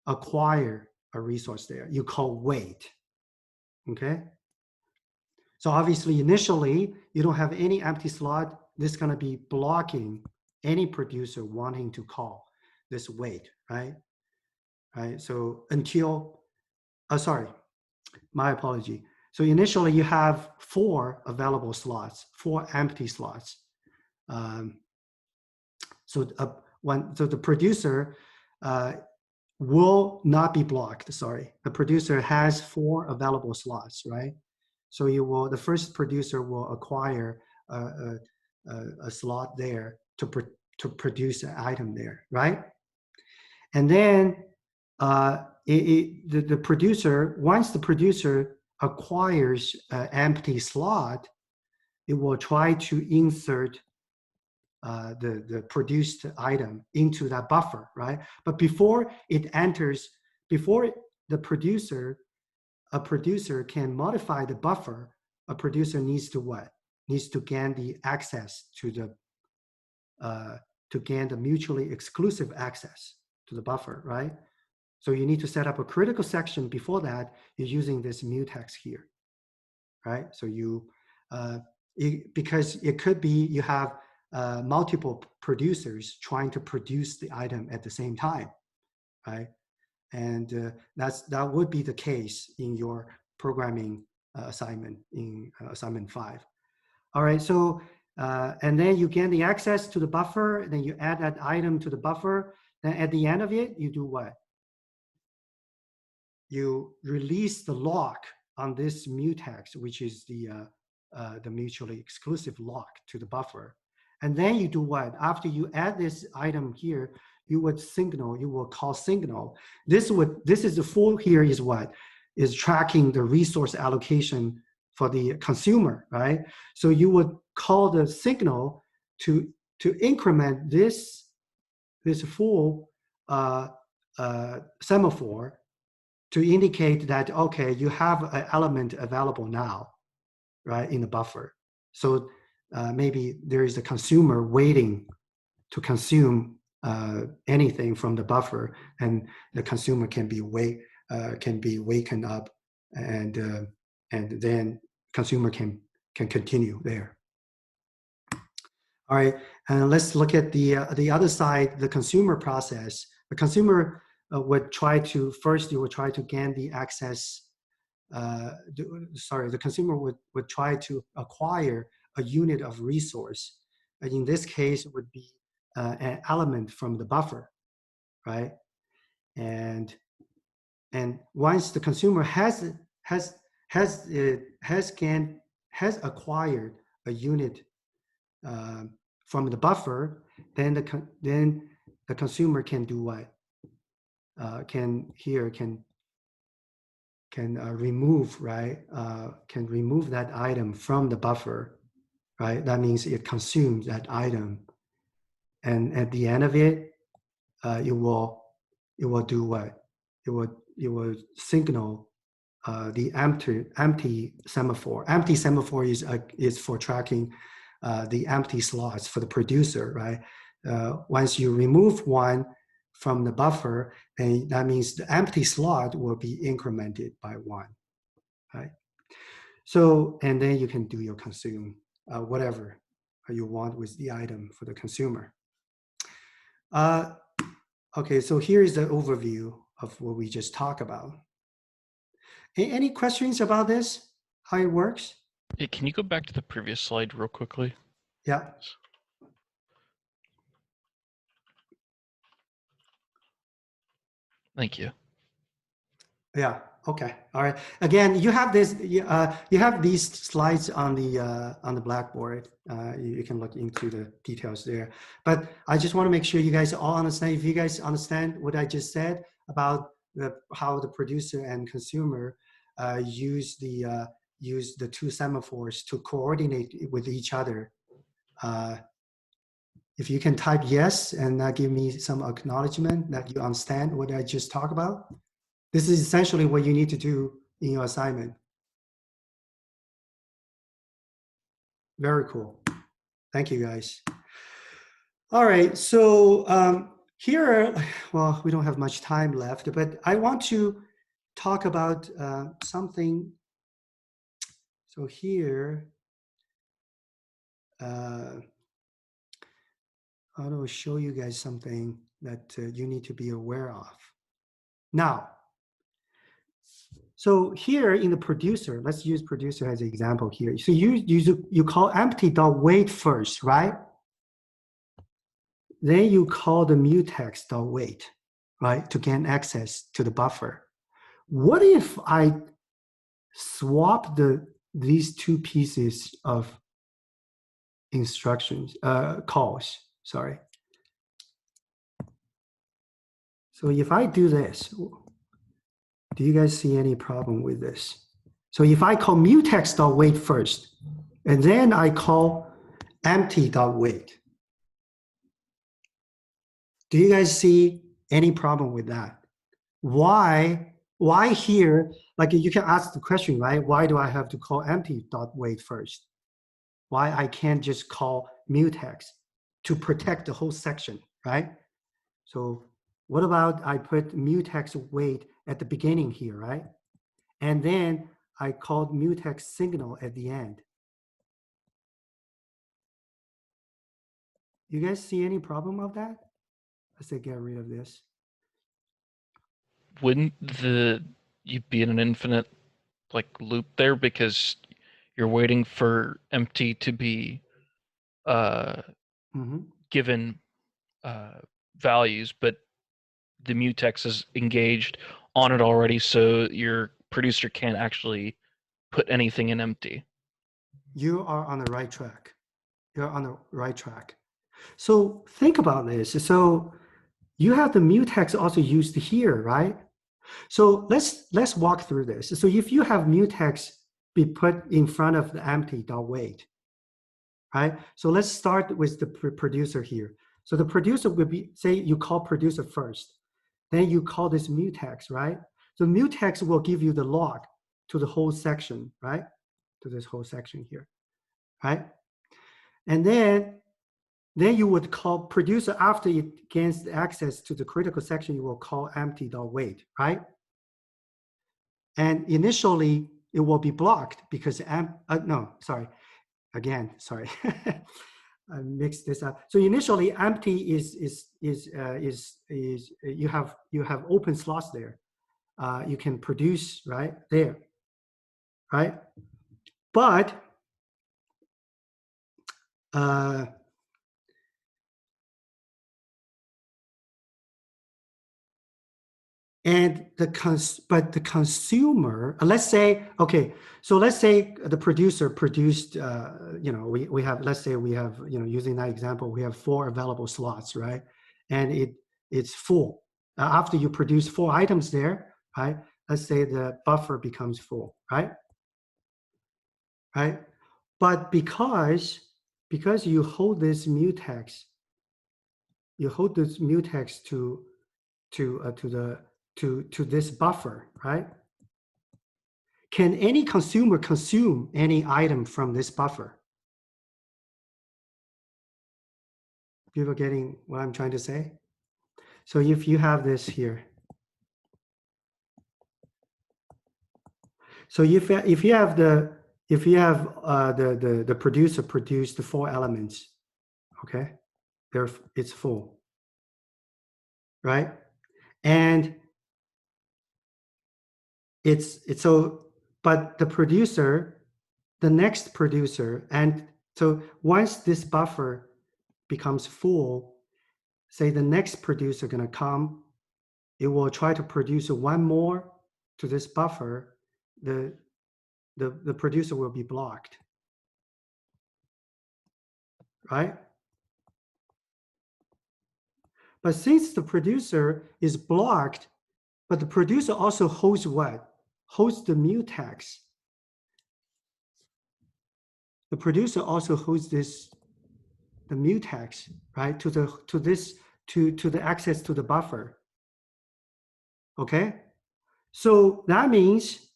acquire a resource there. You call wait, okay? So obviously initially you don't have any empty slot. This is gonna be blocking any producer wanting to call this wait, right? Right, so until, sorry, my apology. So initially you have 4 available slots, 4 empty slots. So the producer will not be blocked, sorry. The producer has 4 available slots, right? So the first producer will acquire a slot there to produce an item there, right? And then the producer, once the producer acquires an empty slot, it will try to insert the produced item into that buffer, right? But before the producer, a producer can modify the buffer, a producer needs to what? Needs to gain the access to gain the mutually exclusive access to the buffer, right? So you need to set up a critical section before that. You're using this mutex here, right? So because it could be you have multiple producers trying to produce the item at the same time, right? And that would be the case in your programming assignment in assignment 5. All right, so and then you gain the access to the buffer, then you add that item to the buffer. Then at the end of it, you do what? You release the lock on this mutex, which is the mutually exclusive lock to the buffer. And then you do what? After you add this item here, you will call signal. This is the full here is what? Is tracking the resource allocation for the consumer, right? So you would call the signal to increment this full semaphore to indicate that, okay, you have an element available now, right, in the buffer. So maybe there is a consumer waiting to consume anything from the buffer, and the consumer can be waken up, and then consumer can continue there. All right, and let's look at the other side, the consumer process. The consumer would try to first, you would try to gain the access. The consumer would try to acquire a unit of resource. In this case, it would be an element from the buffer, right? And once the consumer has acquired a unit from the buffer, then the consumer can do what? Can remove, right? Can remove that item from the buffer, right? That means it consumes that item, and at the end of it, it will do what? It will signal the empty semaphore. Empty semaphore is for tracking the empty slots for the producer, right? Once you remove one from the buffer, then that means the empty slot will be incremented by one, right? So, and then you can do your consume, whatever you want with the item for the consumer. Okay, so here is the overview of what we just talked about. Any questions about this, how it works? Hey, can you go back to the previous slide real quickly? Yeah. Thank you. Yeah. Okay. All right. Again, you have this. You have these slides on the blackboard. You can look into the details there. But I just want to make sure you guys all understand. If you guys understand what I just said about how the producer and consumer use the two semaphores to coordinate with each other. If you can type yes and give me some acknowledgement that you understand what I just talked about. This is essentially what you need to do in your assignment. Very cool. Thank you, guys. All right, so here, well, we don't have much time left, but I want to talk about something. So here, I want to show you guys something that you need to be aware of. Now, so here in the producer, let's use producer as an example here. So you call empty.wait first, right? Then you call the mutex.wait, right, to gain access to the buffer. What if I swap these two pieces of instructions, calls, sorry. So if I do this, do you guys see any problem with this? So if I call mutex.wait first, and then I call empty.wait, do you guys see any problem with that? Why here, like you can ask the question, right? Why do I have to call empty.wait first? Why I can't just call mutex to protect the whole section, right? So what about I put mutex wait at the beginning here, right? And then I called mutex signal at the end. You guys see any problem of that? Let's say get rid of this. Wouldn't you be in an infinite like loop there because you're waiting for empty to be given values, but the mutex is engaged on it already, so your producer can't actually put anything in empty. You are on the right track. You're on the right track. So think about this. So you have the mutex also used here, right? So let's walk through this. So if you have mutex be put in front of the empty dot wait, right? So let's start with the producer here. So the producer will be, say you call producer first, then you call this mutex, right? So mutex will give you the log to the whole section, right? To this whole section here, right? And then you would call producer after it gains access to the critical section, you will call empty.wait, right? And initially it will be blocked because, no, sorry, again, sorry. I mixed this up. So initially empty is you have open slots there. You can produce right there, right? But and the consumer, let's say, okay, so let's say the producer produced, we have, let's say we have, using that example, we have 4 available slots, right? And it's full. After you produce 4 items there, right? Let's say the buffer becomes full, right? Right? But because you hold this mutex, to this buffer, right? Can any consumer consume any item from this buffer? People getting what I'm trying to say? So if you have this here, so if you have the producer produced the 4 elements, okay, it's full, right? And it's so, but the next producer, and so once this buffer becomes full, say the next producer gonna come, it will try to produce 1 more to this buffer, the producer will be blocked, right? But since the producer is blocked, but the producer also holds what? Holds the mutex. The producer also holds the mutex, right? To the access to the buffer. Okay? So that means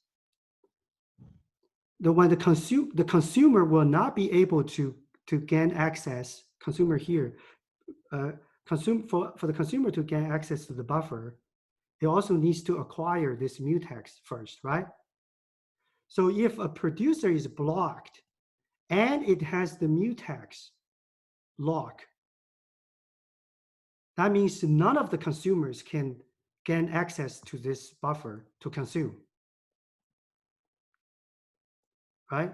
that when the consumer will not be able to gain access, consumer here, for the consumer to gain access to the buffer, it also needs to acquire this mutex first, right? So if a producer is blocked and it has the mutex lock, that means none of the consumers can gain access to this buffer to consume, right?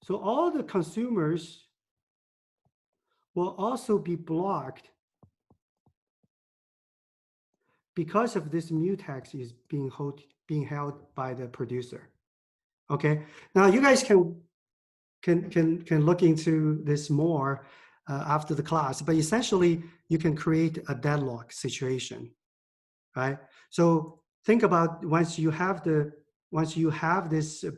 So all the consumers will also be blocked because of this mutex is being held by the producer. Okay, now you guys can look into this more after the class, but essentially you can create a deadlock situation, right? So think about once you have this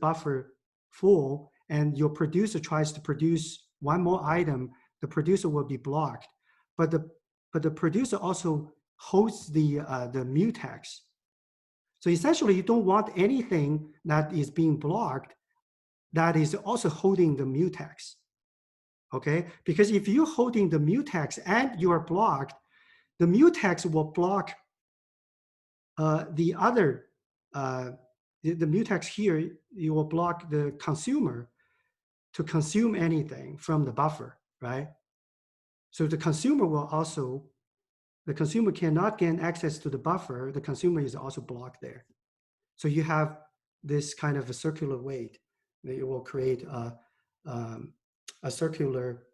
buffer full and your producer tries to produce 1 more item, the producer will be blocked, but the producer also holds the mutex. So essentially you don't want anything that is being blocked that is also holding the mutex, okay? Because if you're holding the mutex and you are blocked, the mutex will block the other, the mutex here, you will block the consumer to consume anything from the buffer, right? So the consumer cannot gain access to the buffer, the consumer is also blocked there. So you have this kind of a circular weight. It will create a circular,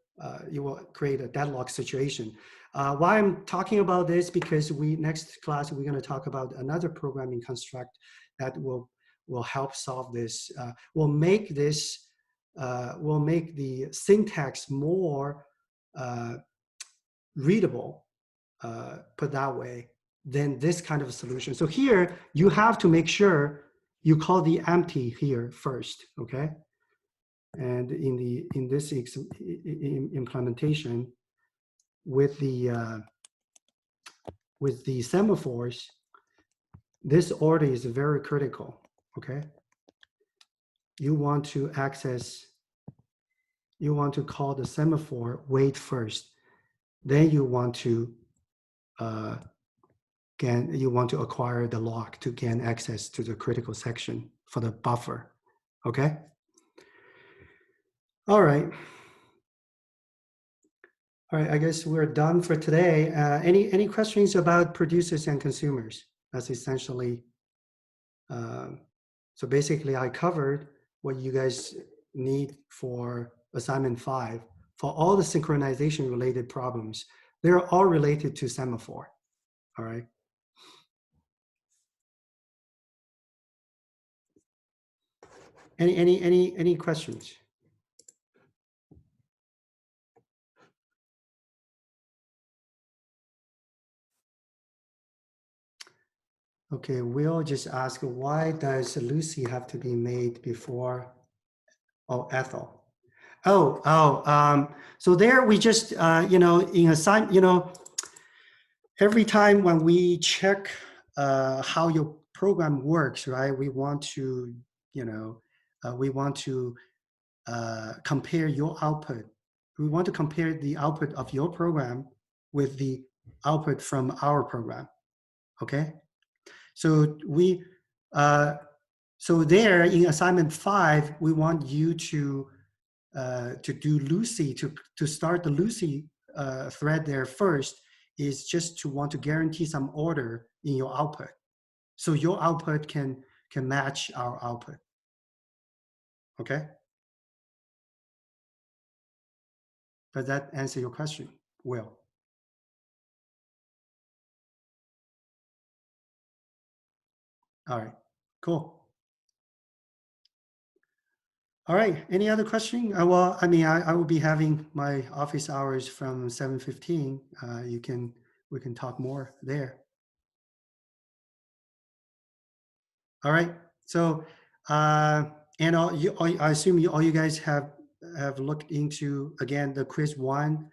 you will create a deadlock situation. Why I'm talking about this, because next class, we're gonna talk about another programming construct that will will help solve this, will make this, will make the syntax more readable, put that way, than this kind of a solution. So here you have to make sure you call the empty here first, okay? And in this implementation with the semaphores, this order is very critical, okay? You want to access, you want to call the semaphore wait first. Then you want to you want to acquire the lock to gain access to the critical section for the buffer, okay? All right. All right, I guess we're done for today. Any questions about producers and consumers? That's essentially, so basically I covered what you guys need for assignment 5 for all the synchronization related problems. They're all related to semaphore, all right? Any questions? Okay, we'll just ask, why does Lucy have to be made before, oh, Ethel? So there we just, you know, in assign, you know, every time when we check how your program works, right, we want to, you know, we want to compare your output. We want to compare the output of your program with the output from our program, okay? So we, so there in assignment 5, we want you to do Lucy, to start the Lucy thread there first, is just to want to guarantee some order in your output. So your output can match our output, okay? Does that answer your question? Will? All right, cool. All right, any other question? Well, I mean, I will be having my office hours from 7:15. We can talk more there. All right, so, and I assume all you guys have looked into, again, the quiz 1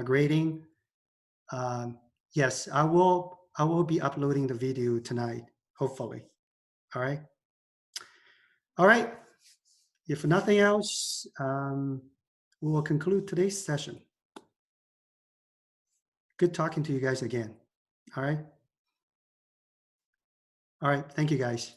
grading. Yes, I will be uploading the video tonight, hopefully. All right. All right. If nothing else, we will conclude today's session. Good talking to you guys again. All right. All right. Thank you, guys.